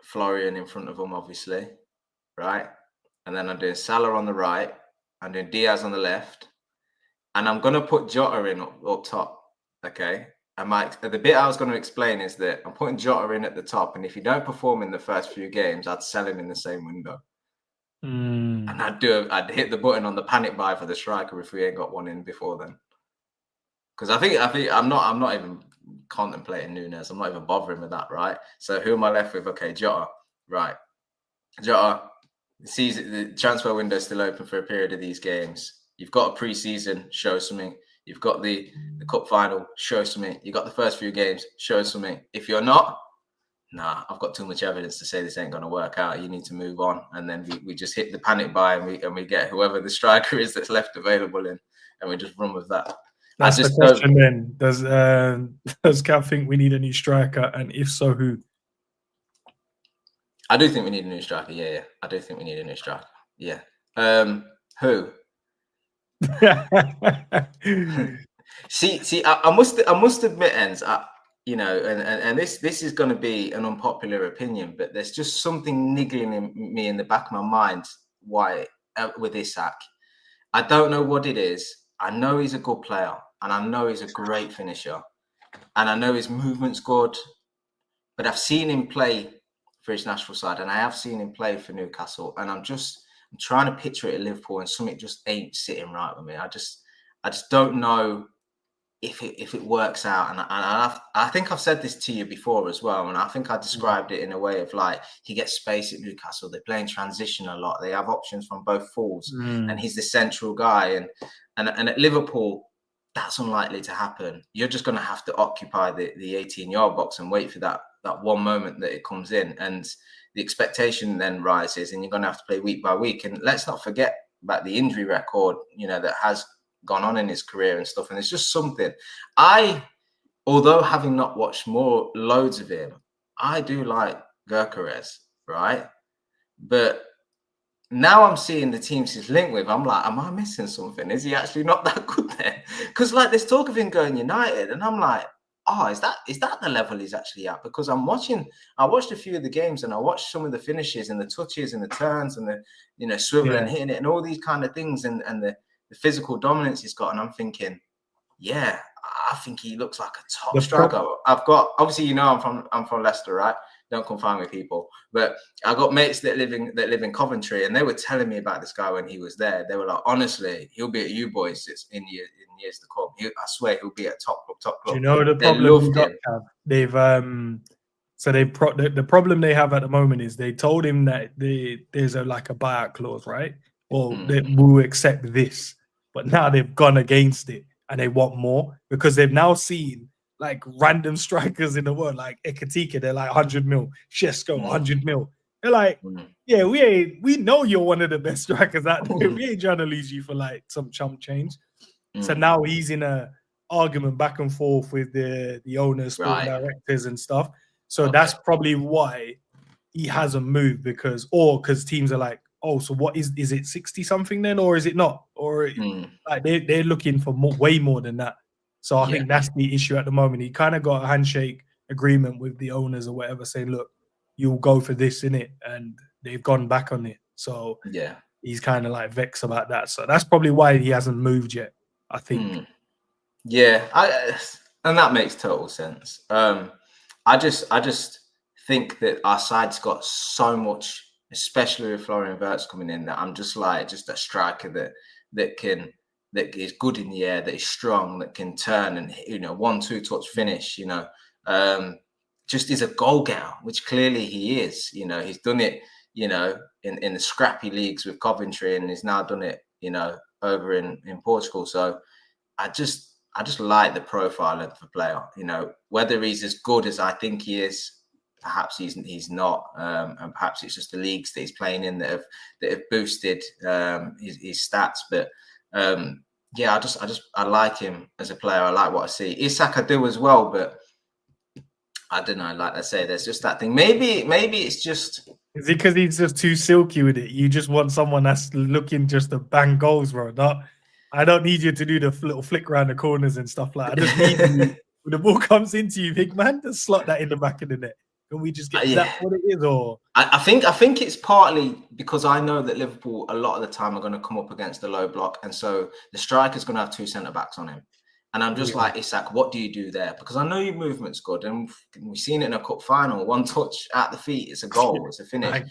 Florian in front of them, obviously. Right? And then I'm doing Salah on the right. I'm doing Diaz on the left. And I'm going to put Jota in up top. Okay? The bit I was going to explain is that I'm putting Jota in at the top. And if he don't perform in the first few games, I'd sell him in the same window. And I'd hit the button on the panic buy for the striker if we ain't got one in before then. Because I think I'm not even contemplating Nunes. I'm not even bothering with that, right? So who am I left with? Okay, Jota. Right. Jota, the transfer window is still open for a period of these games. You've got a pre-season, show something. You've got the cup final, show something. You've got the first few games, show something. If you're not, I've got too much evidence to say this ain't going to work out. You need to move on. And then we just hit the panic buy and we get whoever the striker is that's left available in, and we just run with that. That's the question then. Does Cav think we need a new striker? And if so, who? I do think we need a new striker. Yeah. I do think we need a new striker. Yeah. Who? see, I must admit, Enz, and this is going to be an unpopular opinion, but there's just something niggling in me in the back of my mind. Why with Isak? I don't know what it is. I know he's a good player, and I know he's a great finisher, and I know his movement's good, but I've seen him play for his national side, and I have seen him play for Newcastle, and I'm trying to picture it at Liverpool, and something just ain't sitting right with me. I just don't know if it works out, and I think I've said this to you before as well, and I think I described it in a way of like he gets space at Newcastle. They play in transition a lot. They have options from both fulls, and he's the central guy, and at Liverpool, that's unlikely to happen. You're just going to have to occupy the 18-yard box and wait for that one moment that it comes in, and the expectation then rises, and you're going to have to play week by week. And let's not forget about the injury record, that has gone on in his career and stuff. And it's just something. Although having not watched loads of him, I do like Kerkez, right? But now I'm seeing the teams he's linked with. I'm like, am I missing something? Is he actually not that good then? Because like there's talk of him going United, and I'm like, is that the level he's actually at? Because I watched a few of the games, and I watched some of the finishes and the touches and the turns and the swivel and hitting it and all these kind of things, and the the physical dominance he's got, and I'm thinking, yeah, I think he looks like a top The striker. I've got, obviously, you know, I'm from Leicester, right? Don't confine with people, but I got mates that live in Coventry, and they were telling me about this guy when he was there. They were like, honestly, he'll be at you boys in years to come. I swear he'll be at top club. Do you know the They problem loved him. they've the problem they have at the moment is they told him that there's a buyout clause, right? Or they will accept this, but now they've gone against it and they want more because they've now seen like random strikers in the world, like Ekatika, they're like 100 mil, Shesko, 100 mil. They're like, yeah, we know you're one of the best strikers out there. We ain't trying to lose you for like some chump change. So now he's in a argument back and forth with the owners, sport directors and stuff. So that's probably why he hasn't moved because teams are like, oh, so what is it 60 something then, or is it not? Or like they're looking for way more than that. So I think that's the issue at the moment. He kind of got a handshake agreement with the owners or whatever, saying, look, you'll go for this in it, and they've gone back on it. So he's kind of like vexed about that. So that's probably why he hasn't moved yet, I think. Yeah, and that makes total sense. I just think that our side's got so much, especially with Florian Wirtz coming in, that I'm just a striker that is good in the air, that is strong, that can turn and, you know, 1-2 touch finish, you know, just is a goal getter, which clearly he is. You know, he's done it, you know, in the scrappy leagues with Coventry, and he's now done it, you know, over in Portugal. So I just like the profile of the player, you know, whether he's as good as I think he is, perhaps he's not, and perhaps it's just the leagues that he's playing in that have boosted his stats. But yeah, I like him as a player. I like what I see. Isak I do as well, but I don't know. Like I say, there's just that thing. Maybe it's just. Is it because he's just too silky with it? You just want someone that's looking just to bang goals, bro. I don't need you to do the little flick around the corners and stuff like that. I just need you, when the ball comes into you, big man, to slot that in the back of the net. Can we just get that what it is? Or I think it's partly because I know that Liverpool a lot of the time are going to come up against the low block, and so the striker's going to have 2 centre backs on him. And I'm just like, Isak, what do you do there? Because I know your movement's good, and we've seen it in a cup final. 1 touch at the feet, it's a goal, it's a finish.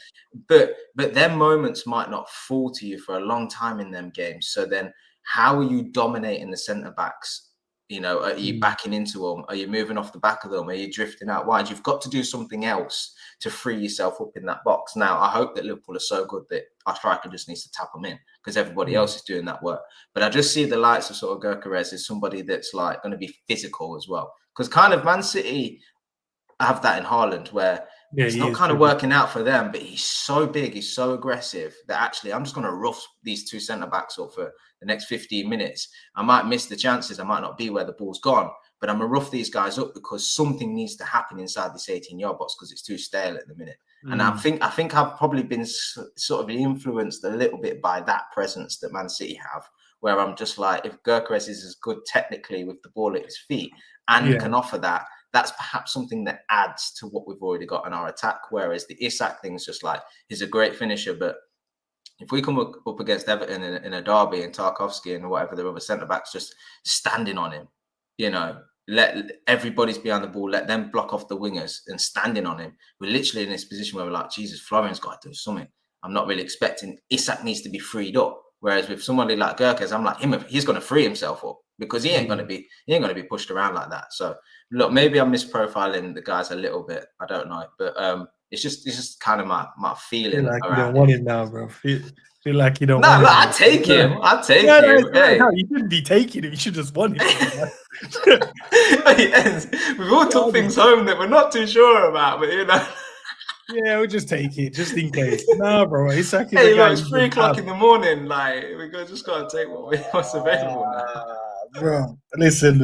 But them moments might not fall to you for a long time in them games. So then, how are you dominating the centre backs? You know, are you backing into them? Are you moving off the back of them? Are you drifting out wide? You've got to do something else to free yourself up in that box. Now, I hope that Liverpool are so good that our striker just needs to tap them in because everybody else is doing that work. But I just see the likes of sort of Kerkez as somebody that's like going to be physical as well. Because kind of Man City have that in Haaland where it's not kind of working out for them, but he's so big, he's so aggressive that actually I'm just going to rough these 2 centre-backs up for the next 15 minutes. I might miss the chances. I might not be where the ball's gone, but I'm going to rough these guys up because something needs to happen inside this 18-yard box because it's too stale at the minute. And I think I've probably been sort of influenced a little bit by that presence that Man City have, where I'm just like, if Kerkez is as good technically with the ball at his feet and can offer that, that's perhaps something that adds to what we've already got in our attack. Whereas the Isak thing is just like, he's a great finisher, but if we come up against Everton in a derby and Tarkowski and whatever the other centre-backs just standing on him, you know, let everybody's behind the ball, let them block off the wingers and standing on him. We're literally in this position where we're like, Jesus, Florian's got to do something. I'm not really expecting. Isak needs to be freed up. Whereas with somebody like Kerkez, I'm like, he's going to free himself up because he ain't going to be pushed around like that. So look, maybe I'm misprofiling the guys a little bit. I don't know, but it's just kind of my feeling. Like you don't want him now, bro. Feel like you don't. No, I take him. I take him. No, you shouldn't be taking him. You should just want him. We've all took things home that we're not too sure about, but you know. Yeah, we'll just take it, just in case. Nah, bro. It's like it's 3 o'clock in the morning. Like just gotta take what's available now. Bro, listen.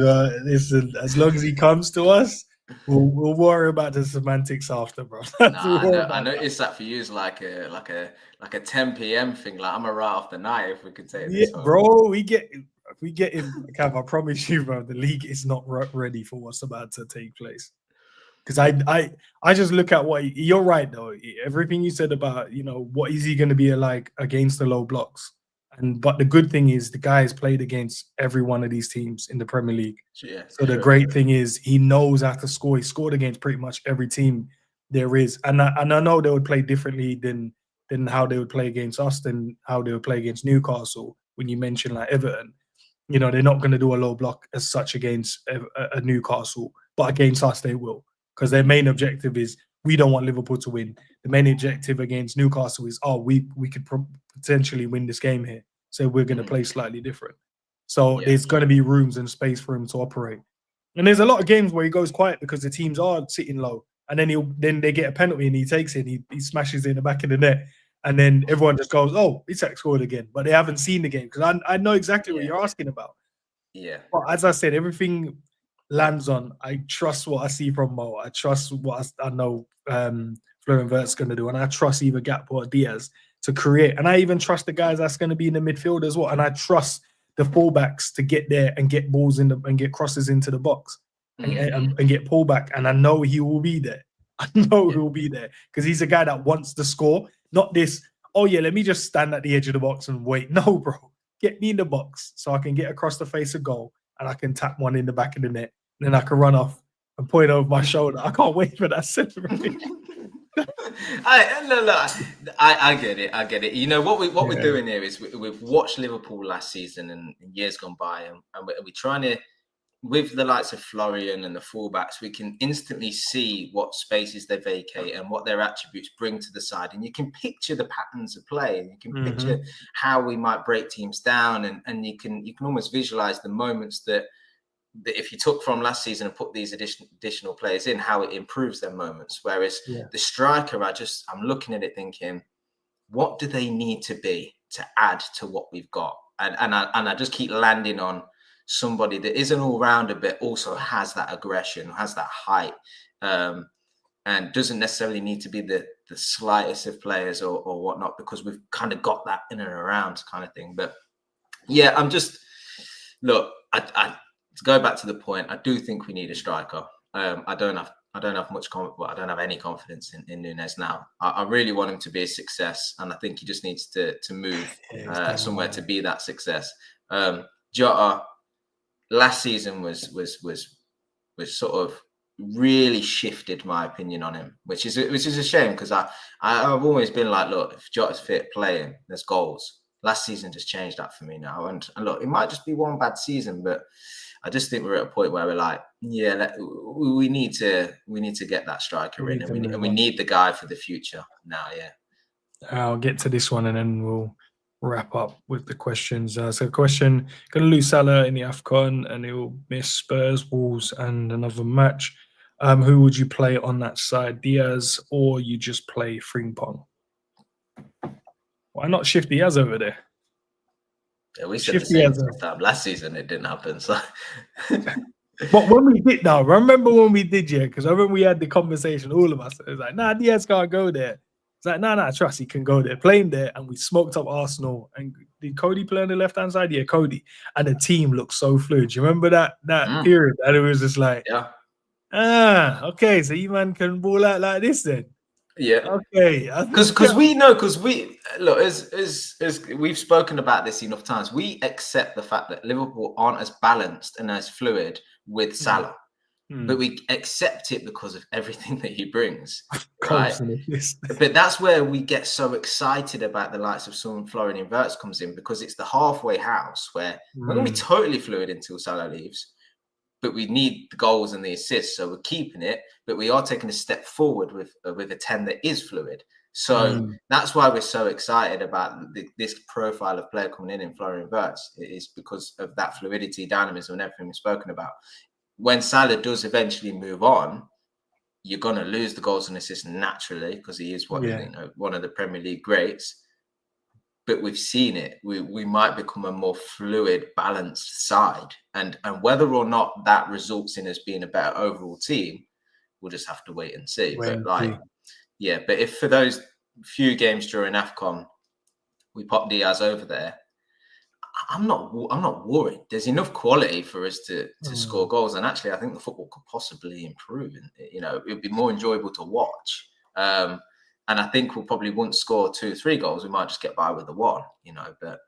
As long as he comes to us, we'll worry about the semantics after, bro. I know it's that for you is like a 10 p.m. thing. Like I'm a right off the night if we could take this. Yeah, bro. We get him. Cav, I promise you, bro. The league is not ready for what's about to take place. Because I just look at what you're right though. Everything you said about, you know, what is he going to be like against the low blocks? But the good thing is the guy has played against every one of these teams in the Premier League. Yeah, so the great thing is he knows how to score. He scored against pretty much every team there is. And I know they would play differently than how they would play against us, than how they would play against Newcastle. When you mention like Everton, you know, they're not going to do a low block as such against a Newcastle, but against us they will, because their main objective is, we don't want Liverpool to win. The main objective against Newcastle is, we could potentially win this game here, so we're going to play slightly different. So there's going to be rooms and space for him to operate. And there's a lot of games where he goes quiet because the teams are sitting low, and then they get a penalty and he takes it and he smashes it in the back of the net, and then everyone just goes, "Oh, Isak scored again," but they haven't seen the game, because I know exactly what you're asking about. Yeah. But as I said, everything lands on, I trust what I see from Mo. I trust what I know Florian Wirtz going to do, and I trust either Gakpo or Diaz to create. And I even trust the guys that's going to be in the midfield as well. And I trust the fullbacks to get there and get balls in and get crosses into the box and get pullback. And I know he will be there. I know he'll be there, because he's a guy that wants to score. Not this, oh yeah, let me just stand at the edge of the box and wait. No, bro. Get me in the box so I can get across the face of goal and I can tap one in the back of the net. And then I can run off and point over my shoulder. I can't wait for that celebration. I get it. I get it. You know what we're doing here is we've watched Liverpool last season and years gone by, and we're trying to, with the likes of Florian and the fullbacks, we can instantly see what spaces they vacate and what their attributes bring to the side, and you can picture the patterns of play, and you can picture how we might break teams down, and you can almost visualize the moments that if you took from last season and put these additional players in, how it improves their moments. Whereas the striker, I'm looking at it thinking, what do they need to be to add to what we've got? And I just keep landing on somebody that is an all-rounder, but also has that aggression, has that height, and doesn't necessarily need to be the slightest of players or whatnot, because we've kind of got that in and around kind of thing. But yeah, I'm just, look, I to go back to the point, I do think we need a striker. I don't have any confidence in Nunes now. I really want him to be a success, and I think he just needs to move somewhere to be that success. Jota last season was sort of really shifted my opinion on him, which is a shame, because I've always been like, look, if Jota's fit, play him, there's goals. Last season just changed that for me now, and look, it might just be one bad season, but I just think we're at a point where we're like, we need to get that striker in, and we need the guy for the future now. Yeah, I'll get to this one and then we'll wrap up with the questions. So question, going to lose Salah in the AFCON and he'll miss Spurs, Wolves and another match. Who would you play on that side, Diaz, or you just play Frimpong? Why not shift Diaz over there? Yeah, we said the same time last season. It didn't happen. So, but when we did, now remember when we did, because I remember we had the conversation, all of us. It was like, nah, Diaz can't go there. It's like, nah, trust he can go there. Play him there, and we smoked up Arsenal. And did Cody play on the left hand side? Yeah, Cody. And the team looked so fluid. Do you remember that period? And it was just like, okay, so you man can ball out like this then. Yeah. Okay. Because we look, as we've spoken about this enough times, we accept the fact that Liverpool aren't as balanced and as fluid with Salah, but we accept it because of everything that he brings, right? But that's where we get so excited about the likes of someone Florian Wirtz comes in, because it's the halfway house where we're going to be totally fluid until Salah leaves. But we need the goals and the assists, so we're keeping it. But we are taking a step forward with a 10 that is fluid. So that's why we're so excited about this profile of player coming in Florian Wirtz. It is because of that fluidity, dynamism, and everything we've spoken about. When Salah does eventually move on, you're going to lose the goals and assists naturally, because he is one of the Premier League greats. But we've seen it. We might become a more fluid, balanced side. And whether or not that results in us being a better overall team, we'll just have to wait and see. But if for those few games during AFCON, we pop Diaz over there, I'm not worried. There's enough quality for us to score goals. And actually, I think the football could possibly improve. And, it would be more enjoyable to watch. And I think we'll probably won't score 2 or 3 goals. We might just get by with the 1, but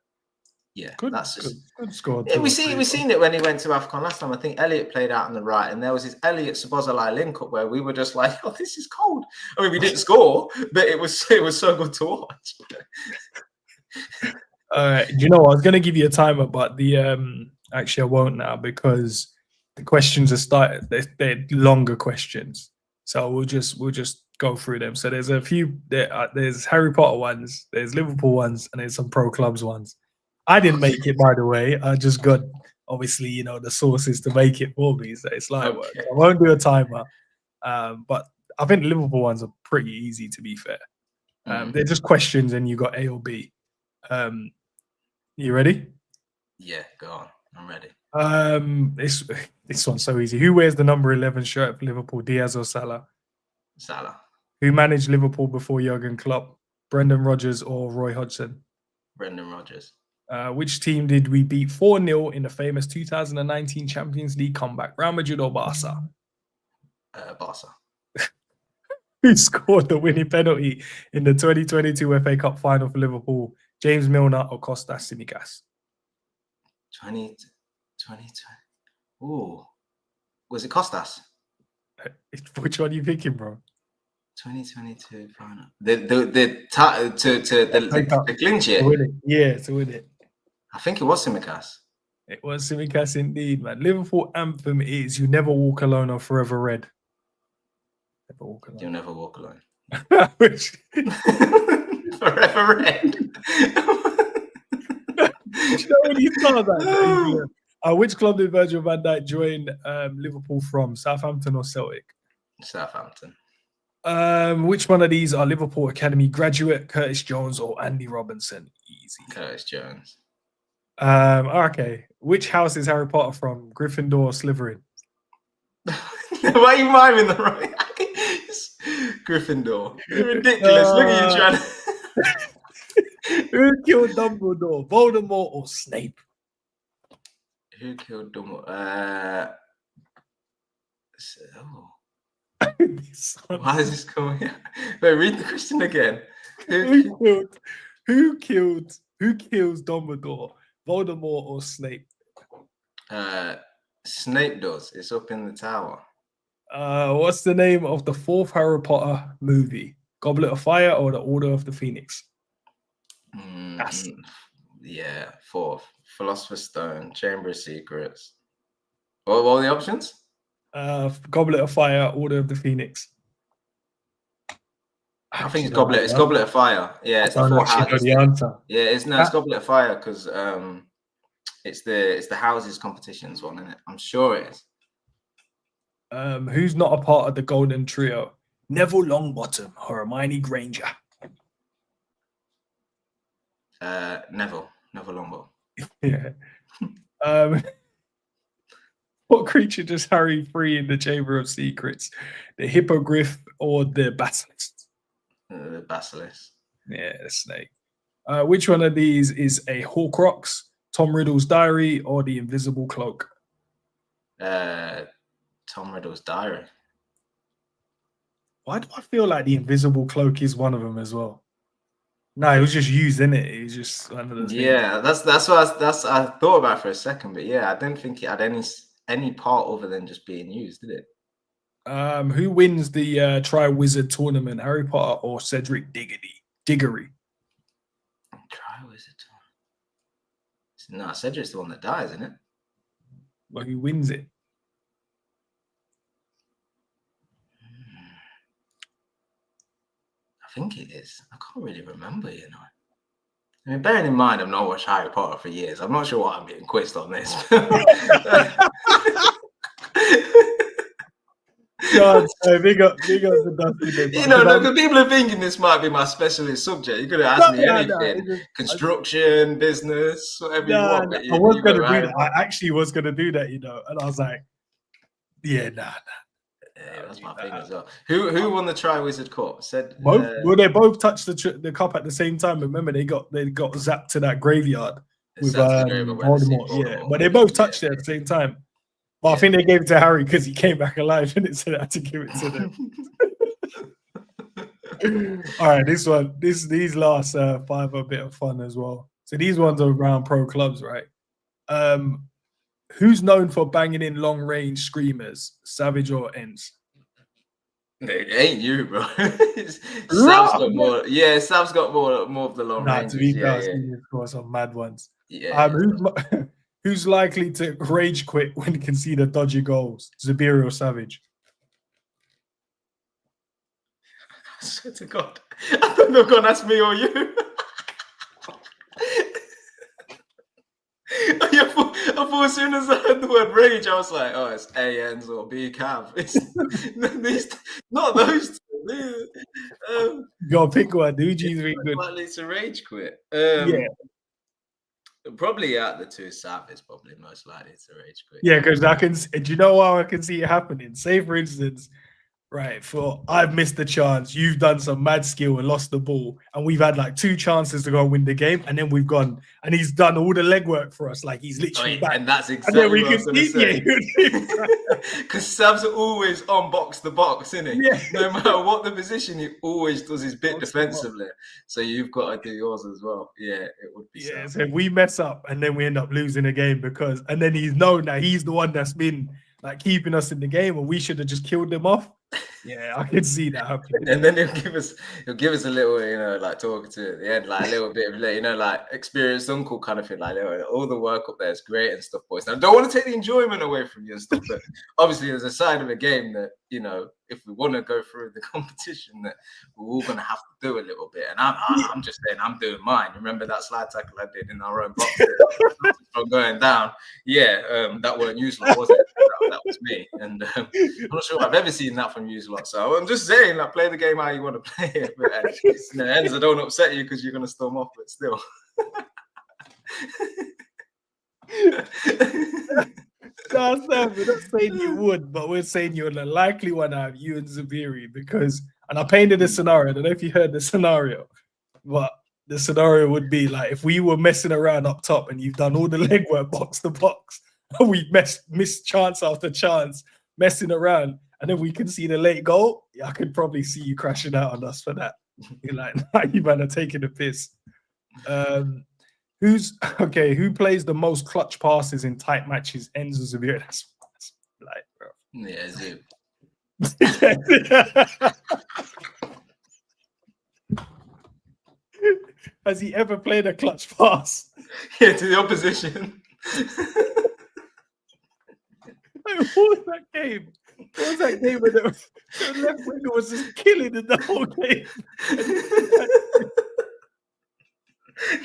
Yeah, Good, that's just good score. yeah, we seen it when he went to AFCON last time. I think Elliot played out on the right, and there was this Elliot Szoboszlai link up where we were just like, "Oh, this is cold." I mean, we didn't score, but it was so good to watch. All right. You know what? I was gonna give you a timer, but actually I won't now because the questions are started. They're longer questions, so we'll just go through them. So there's a few. There's Harry Potter ones, there's Liverpool ones, and there's some pro clubs ones. I didn't make it, by the way. I just got obviously the sources to make it for me. So it's like work. I won't do a timer, but I think the Liverpool ones are pretty easy to be fair. They're just questions, and you got A or B. You ready? Yeah, go on. I'm ready. This one's so easy. Who wears the number 11 shirt for Liverpool, Diaz or Salah? Salah. Who managed Liverpool before Jurgen Klopp, Brendan Rodgers or Roy Hodgson? Brendan Rodgers. Which team did we beat 4-0 in the famous 2019 Champions League comeback? Real Madrid or Barca? Barca. Who scored the winning penalty in the 2022 FA Cup final for Liverpool? James Milner or Kostas Tsimikas? 2020. Ooh. Was it Kostas? Which one are you picking, bro? 2022 final. The clinch it. To win it. Yeah, to win it. I think it was Tsimikas. It was Tsimikas indeed, man. Liverpool anthem is "You Never Walk Alone" or "Forever Red." Never walk alone. You'll never walk alone. Which... Forever Red. You know when you saw that? Which club did Virgil van Dijk join Liverpool from? Southampton or Celtic? Southampton. Which one of these are Liverpool Academy graduate? Curtis Jones or Andy Robinson? Easy. Curtis Jones. Okay. Which house is Harry Potter from? Gryffindor or Slytherin? Why are you miming the right? Gryffindor. You're ridiculous. Look at you trying to... Who killed Dumbledore? Voldemort or Snape? Who killed Dumbledore? Why is this coming out? Wait, read the question again. Who kills Dumbledore? Voldemort or Snape? Snape does. It's up in the tower. What's the name of the fourth Harry Potter movie? Goblet of Fire or the Order of the Phoenix? Yeah, fourth. Philosopher's Stone, Chamber of Secrets. What were the options? Goblet of Fire, Order of the Phoenix. I think it's Goblet. It's Goblet of Fire. Yeah, it's the four houses. The answer. Yeah, it's Goblet of Fire because it's the houses competitions one, isn't it? I'm sure it is. Who's not a part of the Golden Trio? Neville Longbottom or Hermione Granger? Neville Longbottom. Yeah. What creature does Harry free in the Chamber of Secrets? The Hippogriff or the Basilisk? The Basilisk. Yeah, the snake. Which one of these is a Horcrux, Tom Riddle's diary, or the Invisible Cloak? Tom Riddle's diary. Why do I feel like the Invisible Cloak is one of them as well? No, it was just used, innit? It was just one of those things. That's what I thought about for a second, but yeah, I didn't think it had any part other than just being used, did it? Who wins the Triwizard tournament? Harry Potter or Cedric Diggory? Triwizard tournament. No, Cedric's the one that dies, isn't it? Well, who wins it? I think it is. I can't really remember, you know. I mean, bearing in mind I've not watched Harry Potter for years, I'm not sure why I'm getting quizzed on this. God, big up the Dusty. You know, because people are thinking this might be my specialist subject. You could have asked me anything. Construction, business, whatever you want. I was going to do that. I actually was going to do that, you know. And I was like, nah. Yeah, that's my thing as well. Who won the Triwizard Cup? Said both. Well, they both touched the cup at the same time. Remember, they got zapped to that graveyard with Voldemort. Yeah, but they both touched it at the same time. But I think they gave it to Harry because he came back alive, and it said I had to give it to them. All right, these last 5 are a bit of fun as well. So these ones are around pro clubs, right? Who's known for banging in long range screamers, Savage or Ends? It ain't you, bro. Sav's got more. Yeah, Sav's got more of the long ranges. To be yeah, fair, of course, some mad ones. Yeah. Who's likely to rage quit when he can see the dodgy goals? Zabiri or Savage? I swear to God, I thought they were gonna ask me or you. I thought as soon as I heard the word rage, I was like, oh, it's A ends or B Cav. It's not those two. You gotta pick one. Duji's really good. Likely to rage quit. Yeah. Probably out the two, Sav is probably most likely to rage quit. Yeah, because I can. Do you know how I can see it happening? Say, for instance, right, I've missed the chance. You've done some mad skill and lost the ball, and we've had like 2 chances to go and win the game, and then we've gone, and he's done all the legwork for us. Like he's literally back. And that's exactly what I was going to say. Because Sav's always on box the box, isn't he? Yeah. No matter what the position, he always does his bit defensively. So you've got to do yours as well. Yeah, it would be. Yeah, so we mess up, and then we end up losing the game and then he's known that he's the one that's been like keeping us in the game, and we should have just killed them off. Yeah, I can see that happening. And then he'll give us a little, like talking to at the end, like a little bit of, like experienced uncle kind of thing, like all the work up there is great and stuff, boys. Now, I don't want to take the enjoyment away from you and stuff, but obviously there's a side of a game that, if we want to go through the competition, that we're all going to have to do a little bit. And I'm just saying, I'm doing mine. Remember that slide tackle I did in our own box from going down? Yeah, that weren't useless, was it? That was me. And I'm not sure I've ever seen that from you lot. So I'm just saying, like, play the game how you want to play it. But ends don't upset you because you're going to storm off, but still. No, we're not saying you would, but we're saying you're the likely one out of you and Zabiri and I painted a scenario. I don't know if you heard the scenario, but the scenario would be like if we were messing around up top and you've done all the legwork box to box, and we missed chance after chance messing around, and then we can see the late goal. Yeah, I could probably see you crashing out on us for that. You're like, nah, you man are taking a piss. Who plays the most clutch passes in tight matches? Enzo Zabir. That's like, bro. Yeah, Zip. Has he ever played a clutch pass? Yeah, to the opposition. What was that game? What was that game where the left winger was just killing in the whole game?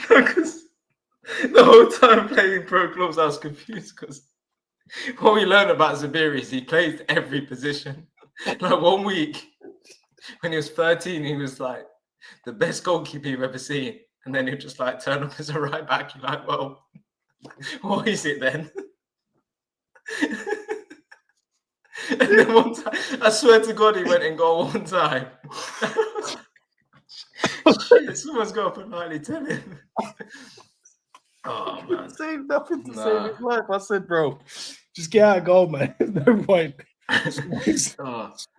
Because the whole time playing pro clubs, I was confused because what we learned about Zabiri is he plays every position. Like 1 week when he was 13, he was like the best goalkeeper you've ever seen. And then he'd just like turn up as a right back. You're like, well, what is it then? And then one time, I swear to God, he went in goal one time. Shit, someone's got to politely tell him. Oh, man. Save nothing to save his life. I said, bro, just get out of goal, man. There's no point.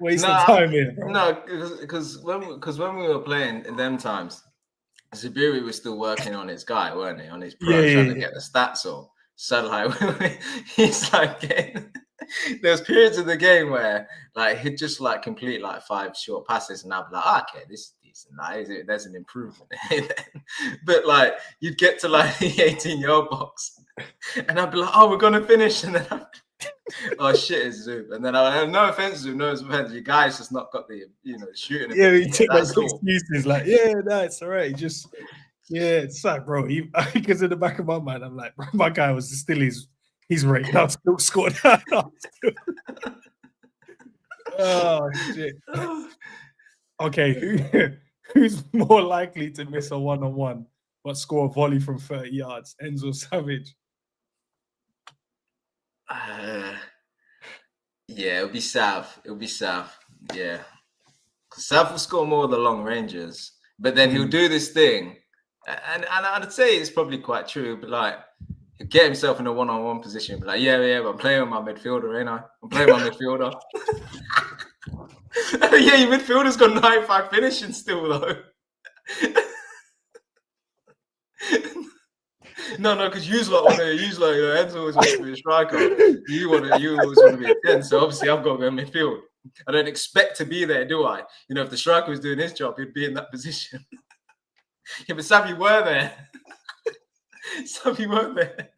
Waste time here, bro. No, because when we were playing in them times, Zabiri was still working on his guy, weren't he? On his pro, trying to get the stats up. So like, he's like getting. There's periods of the game where like he'd just like complete like 5 short passes, and I'd be like, okay, this is decent. Like, there's an improvement. But like you'd get to like the 18-yard box, and I'd be like, oh, we're gonna finish, and then oh shit, it's Zoom. And then I no offense, Zoom, no offense. You guys just not got the shooting. Yeah, he took those excuses like, yeah, it's all right. Just it's like, bro, because in the back of my mind, I'm like, bro, my guy was still he's rated. I've still scored. Oh shit. Okay, who's more likely to miss a one-on-one but score a volley from 30 yards? Enzo Savage. Yeah, it'll be Sav. Yeah, Sav will score more of the long ranges, but then he'll do this thing, and I'd say it's probably quite true. But like, he'll get himself in a one-on-one position, be like, yeah, but I'm playing with my midfielder, ain't I? I'm playing my midfielder. Yeah, your midfielder's got 95 finishing still though. No, because you want to use like Enzo always wants to be a striker. You always want to be a 10. So obviously I've got to go midfield. I don't expect to be there, do I? You know, if the striker was doing his job, he'd be in that position. Yeah, but Sam, you were there. Sam, you weren't there.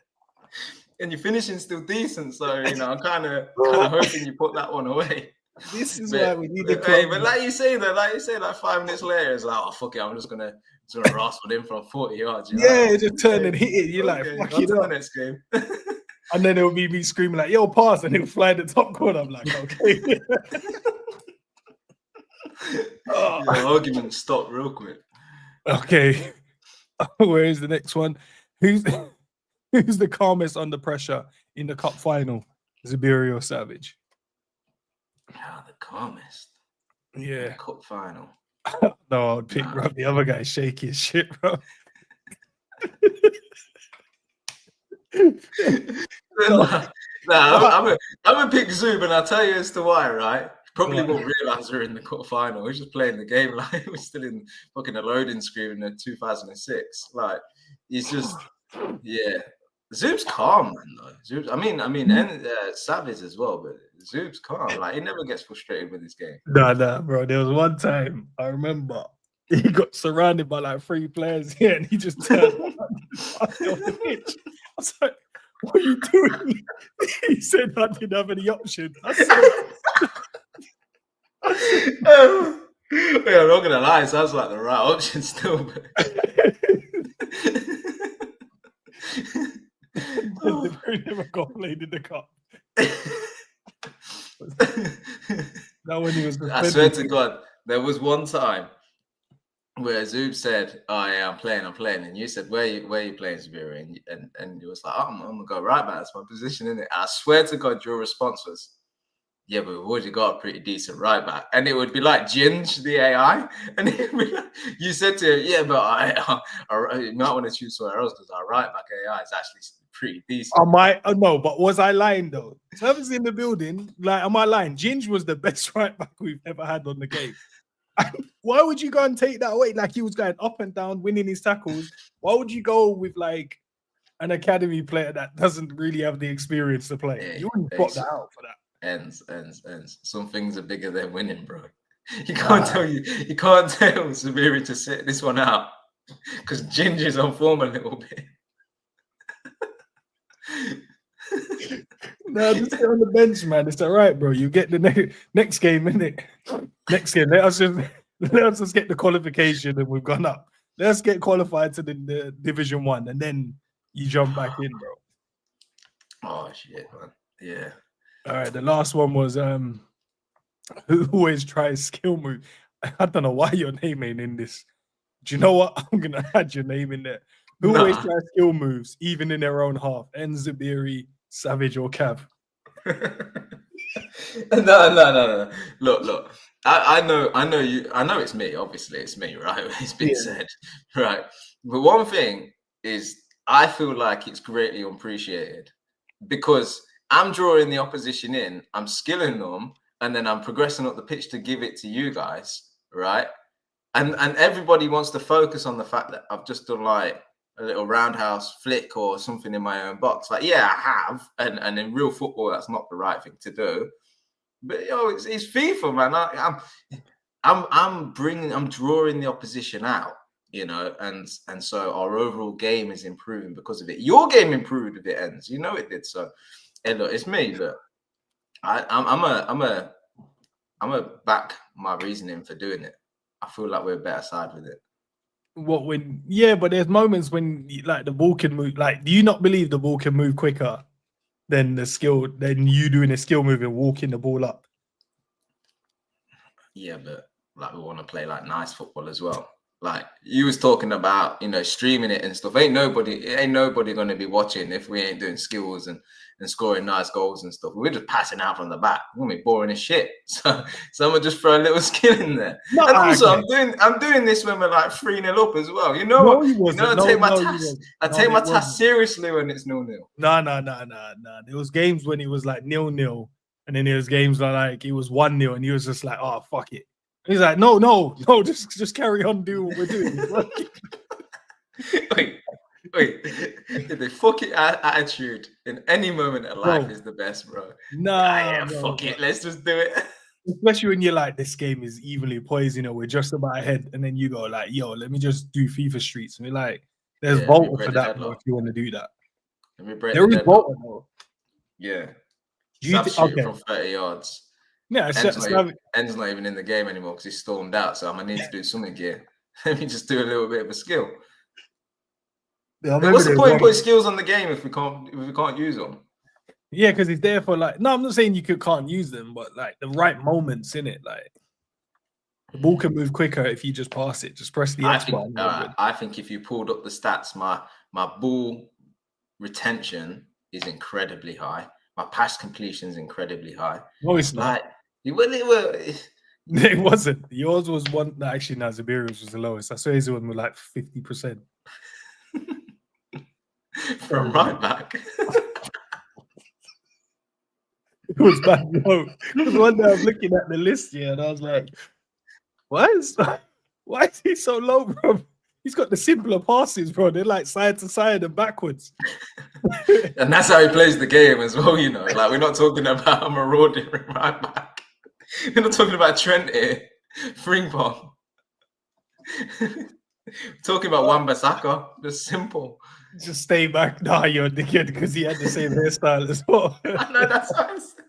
And your finishing's still decent, so you know, I'm kind of hoping you put that one away. This is why we need the hey, but like you say, like 5 minutes later, it's like, oh fuck it, I'm just gonna rascal him from 40 yards. Yeah, just turn and hit it. You're okay, like, fuck it up. The next game. And then it'll be me screaming like, yo, pass, and he'll fly the top corner. I'm like, okay. The argument stopped real quick. Okay. Where is the next one? Who's the calmest under pressure in the cup final? Zubiri or Savage? The calmest. Yeah. Cup final. No, I'd pick bro. The other guy's shaky as shit, bro. I'm gonna pick Zub, and I'll tell you as to why, right? Probably won't realize we're in the quarter final. We're just playing the game like we're still in fucking a loading screen in 2006. Like, it's just, yeah. Zub's calm, man. Though. Zub's, I mean, and Savage as well, but Zub's calm. Like, he never gets frustrated with his game. Nah, bro. There was one time I remember he got surrounded by like 3 players here, and he just turned on the pitch. I was like, "What are you doing?" He said, "I didn't have any options." I said, yeah, I'm not gonna lie, it sounds like the right option still. But... They never got played in the cup. That when he was. I swear to God, there was one time where Zub said, "Oh yeah, I'm playing," and you said, "Where you playing, Zubiri?" And you was like, "Oh, I'm gonna go right back. That's my position, isn't it?" I swear to God, your response was, "Yeah, but we've already got a pretty decent right back," and it would be like Ginge, the AI, and you said to him, "Yeah, but you might want to choose somewhere else because our right back AI is actually pretty decent." No, but was I lying though? Whoever's in the building, like, am I lying? Ginge was the best right back we've ever had on the game. Why would you go and take that away? Like, he was going up and down, winning his tackles. Why would you go with like an academy player that doesn't really have the experience to play? Yeah, you wouldn't put that out for that. Ends. Some things are bigger than winning, bro. You can't tell Zubiri to sit this one out because Ginger's on form a little bit. No, just sit on the bench, man. It's all right, bro. You get the next game, innit? Next game. Let us just get the qualification and we've gone up. Let's get qualified to the Division 1 and then you jump back in, bro. Oh shit, man. Yeah. All right, the last one was who always tries skill move. I don't know why your name ain't in this. Do you know what? I'm gonna add your name in there. Who always tries skill moves, even in their own half? Zubiri, Savage, or Cav? No. Look. I know you. I know it's me. Obviously, it's me, right? It's been said, right? But one thing is, I feel like it's greatly appreciated because I'm drawing the opposition in, I'm skilling them, and then I'm progressing up the pitch to give it to you guys, right? And everybody wants to focus on the fact that I've just done like a little roundhouse flick or something in my own box. Like, yeah, I have, and in real football, that's not the right thing to do. But it's FIFA, man. I'm drawing the opposition out, you know, and so our overall game is improving because of it. Your game improved if it ends, you know it did. So, hey, look, it's me, but I'm a back my reasoning for doing it. I feel like we're a better side with it. But there's moments when like the ball can move. Like, do you not believe the ball can move quicker than you doing a skill move and walking the ball up? Yeah, but like we want to play like nice football as well. Like you was talking about, you know, streaming it and stuff. Ain't nobody going to be watching if we ain't doing skills and scoring nice goals and stuff. We're just passing out from the back. We're gonna be boring as shit. So I'm gonna just throw a little skill in there. No, and also I'm doing this when we're like 3-0 up as well. You know what? I take my task seriously when it's 0-0. No. There was games when it was like 0-0, and then there was games like it was 1-0, and he was just like, oh fuck it. He's like, no, just carry on doing what we're doing. Wait, Wait, the fucking attitude in any moment of life Bro. is the best, bro. Nah, bro, fuck it, let's just do it. Especially when you're like, this game is evenly poised, we're just about ahead, and then you go like, yo, let me just do FIFA Streets. And we're like, there's Volta for that, bro, if you want to do that. Let me break There the is deadlock. Volta, though. Yeah. Do you Shooting from 30 yards. Yeah, End's not even in the game anymore because he's stormed out. So I'm gonna need to do something here. Let me just do a little bit of a skill. What's the point of putting skills on the game if we can't use them? Yeah, because it's there for like. No, I'm not saying you can't use them, but like the right moments in it. Like the ball can move quicker if you just pass it. Just press the X button. I think if you pulled up the stats, my ball retention is incredibly high. My pass completion is incredibly high. No, it's not. It wasn't. Yours was one. No, actually, no, Zabiri's was the lowest. I swear his one was like 50%. From right back. It was bad, no. Because one day I was looking at the list here and I was like, why is he so low, bro? He's got the simpler passes, bro. They're like side to side and backwards. And that's how he plays the game as well, Like, we're not talking about a marauding right back. We're not talking about Trent here. Frimpong. Talking about Wan-Bissaka. Just simple. Just stay back. Nah, you're a dickhead because he had the same hairstyle as well. I know, that's what I'm saying.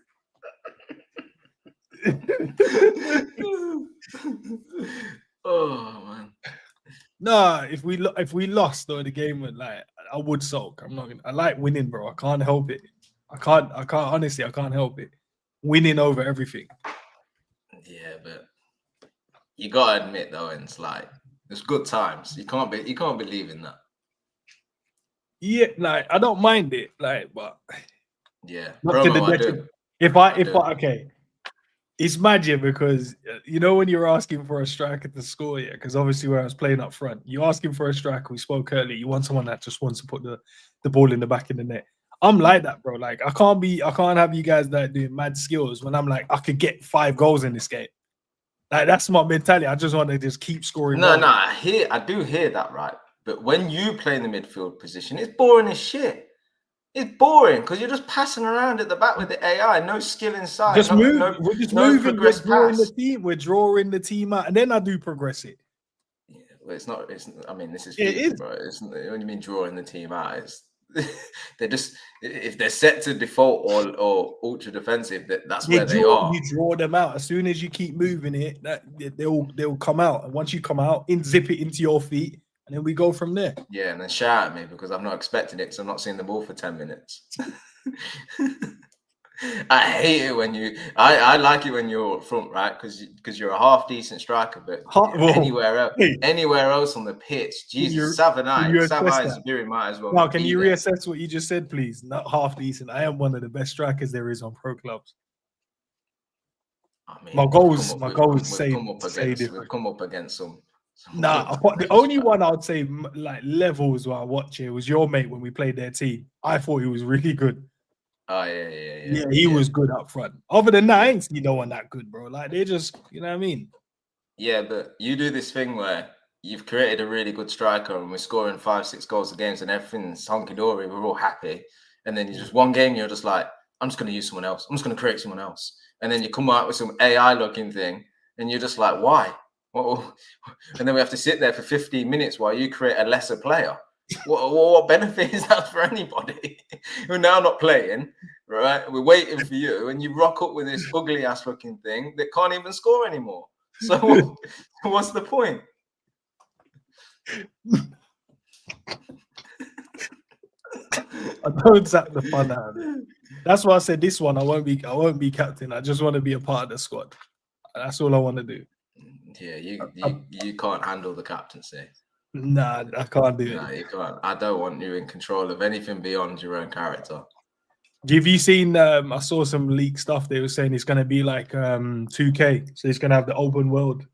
Oh man. Nah, if we lost though, the game would I would sulk. I like winning, bro. I can't help it. I can't honestly, I can't help it. Winning over everything. Yeah, but you gotta admit though, it's like it's good times. You can't believe in that. Yeah, like I don't mind it, but yeah, okay, it's magic because when you're asking for a striker to score, because obviously where I was playing up front, you're asking for a striker. We spoke earlier. You want someone that just wants to put the ball in the back of the net. I'm like that, bro. Like I can't have you guys that doing mad skills when I'm like I could get 5 goals in this game. Like that's my mentality. I just want to just keep scoring. No, I do hear that, right? But when you play in the midfield position, it's boring as shit. It's boring because you're just passing around at the back with the AI, no skill inside. We're just moving. We're drawing the team out, and then I do progress it. Yeah, well, it's not. I mean, this is FIFA, bro. When you mean drawing the team out, they're just if they're set to default or ultra defensive, that's where they are. You draw them out as soon as you keep moving it. They'll come out, and once you come out, zip it into your feet. And then we go from there. Yeah, and then shout at me because I'm not expecting it because I'm not seeing the ball for 10 minutes. I hate it when I like it when you're up front, right? Because you're a half decent striker, but anywhere else on the pitch, Jesus, Savai Zabiri might as well. Now, can you reassess what you just said, please? Not half decent. I am one of the best strikers there is on pro clubs. I mean, my goal is we've come up against some. Nah, the only one I would say like levels where I watch it was your mate when we played their team. I thought he was really good. Oh yeah. Yeah, he was good up front. Other than that, I ain't seen no one that good, bro. Like they just, you know what I mean? Yeah, but you do this thing where you've created a really good striker and we're scoring 5-6 goals a game and everything's hunky dory. We're all happy, and then you just one game you're just like, I'm just going to use someone else. I'm just going to create someone else, and then you come out with some AI looking thing, and you're just like, why? And then we have to sit there for 15 minutes while you create a lesser player. What benefit is that for anybody? We're now not playing, right? We're waiting for you, and you rock up with this ugly ass looking thing that can't even score anymore. So what's the point? I don't zap the fun out of it. That's why I said this one. I won't be captain. I just want to be a part of the squad. That's all I want to do. Yeah, you can't handle the captaincy. Nah, I can't do it. No, you can't. I don't want you in control of anything beyond your own character. Have you seen? I saw some leaked stuff. They were saying it's going to be like 2K, so it's going to have the open world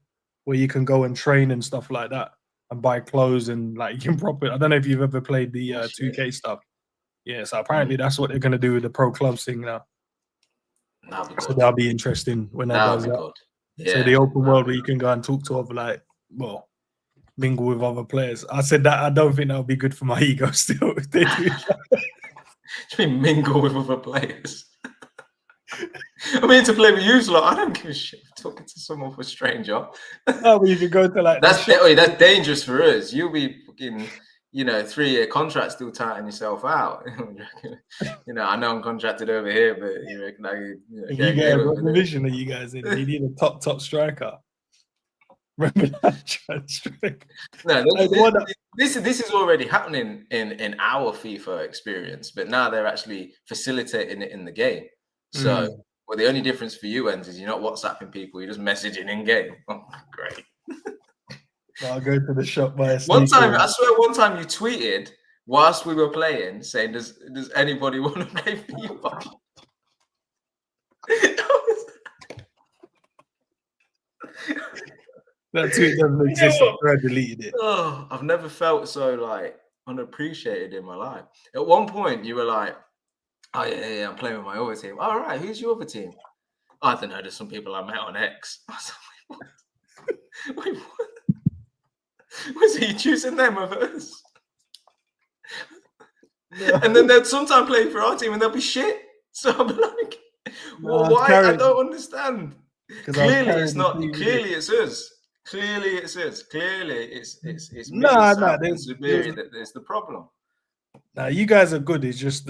where you can go and train and stuff like that, and buy clothes and like you can proper. I don't know if you've ever played the 2K stuff. Yeah, so apparently that's what they're going to do with the pro clubs thing now. So that'll be interesting when that does that. Yeah, so the open world where you can go and talk to other mingle with other players. I said that I don't think that would be good for my ego still. If they do that. Mingle with other players. I mean, to play with you, Slot, I don't give a shit talking to some other stranger. Oh, well, you can go to like that's dangerous for us. You'll be fucking, 3-year contract still tightening yourself out. I know I'm contracted over here, but you reckon I could, if you get a division of you guys in, you need a top striker. Remember that striker? No, this is already happening in our FIFA experience, but now they're actually facilitating it in the game. So, well, the only difference for you, Enz, is you're not WhatsApping people; you're just messaging in game. Oh, great! I'll go to the shop by a one time. I swear, one time you tweeted whilst we were playing, saying, "Does anybody want to play FIFA?" That tweet doesn't exist. I deleted it. Oh, I've never felt so unappreciated in my life. At one point, you were like, "Oh yeah, I'm playing with my other team." All right, who's your other team? I don't know. There's some people I met on X. I was like, wait, what? Was he choosing them over us? No. And then they'd sometimes play for our team and they'll be shit. So I'm like, well, why? I don't understand. Clearly, it's not. Clearly, it's us. Clearly, it's us. Clearly, it's Superior that there's the problem. Nah, you guys are good. It's just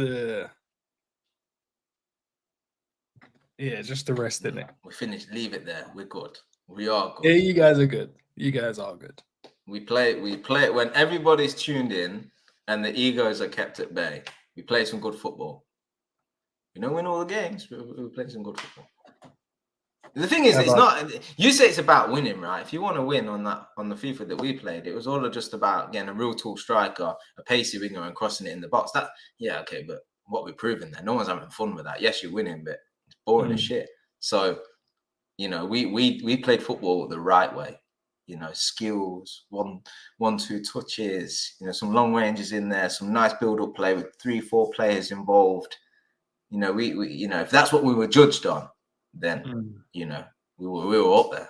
just the rest in it. We finished. Leave it there. We're good. We are good. Yeah, you guys are good. You guys are good. We play when everybody's tuned in and the egos are kept at bay. We play some good football. We don't win all the games, but we play some good football. The thing is, it's not. You say it's about winning, right? If you want to win on the FIFA that we played, it was all just about getting a real tall striker, a pacey winger, and crossing it in the box. But what we're proving there, no one's having fun with that. Yes, you're winning, but it's boring as shit. So, we played football the right way. Skills, one, two touches. Some long ranges in there, some nice build-up play with 3-4 players involved. If that's what we were judged on, then we were up there.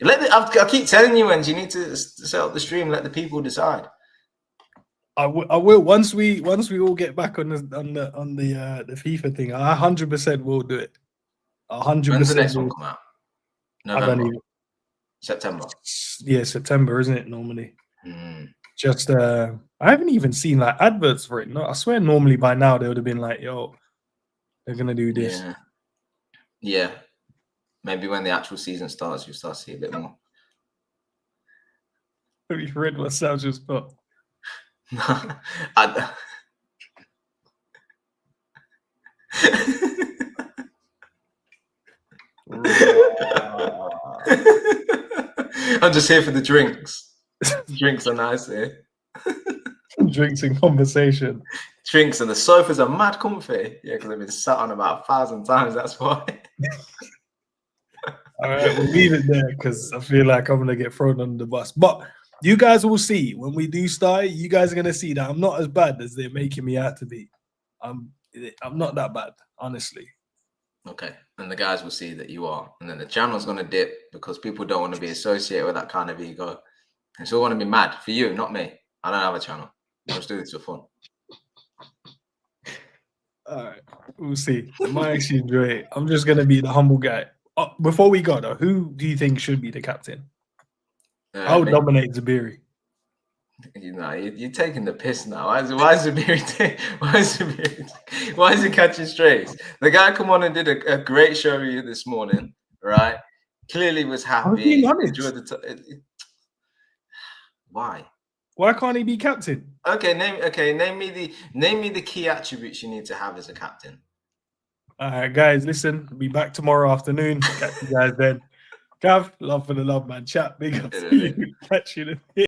I keep telling you, and you need to set up the stream. Let the people decide. I will once we all get back on the FIFA thing. I 100% will do it. 100%. When's the next one come out? November. September. Yeah, September, isn't it? Normally. Just I haven't even seen adverts for it. No, I swear normally by now they would have been like, "Yo, they're gonna do this." Yeah. Maybe when the actual season starts, you'll start to see a bit more. Have you read what Sal just put? I'm just here for the drinks. Drinks are nice here. Drinks and conversation. Drinks and the sofas are mad comfy. Yeah, because I've been sat on about 1,000 times. That's why. All right, we'll leave it there because I feel like I'm gonna get thrown under the bus. But you guys will see when we do start. You guys are gonna see that I'm not as bad as they're making me out to be. I'm not that bad, honestly. Okay, and the guys will see that you are, and then the channel's gonna dip because people don't want to be associated with that kind of ego. And so I want to be mad for you, not me. I don't have a channel. I just do this for fun. All right, we'll see. I might actually enjoy it. I'm just gonna be the humble guy. Before we go though, who do you think should be the captain? I would nominate Zubiri. You're taking the piss now. Why is Zubiri? Why is he catching strays? The guy come on and did a great show with you this morning, right? Clearly was happy. Enjoyed the Why? Why can't he be captain? Name me the key attributes you need to have as a captain. All right, guys, listen. Be back tomorrow afternoon. Catch you guys then. Gav, love for the love, man. Chat, big up to you. Catch you then.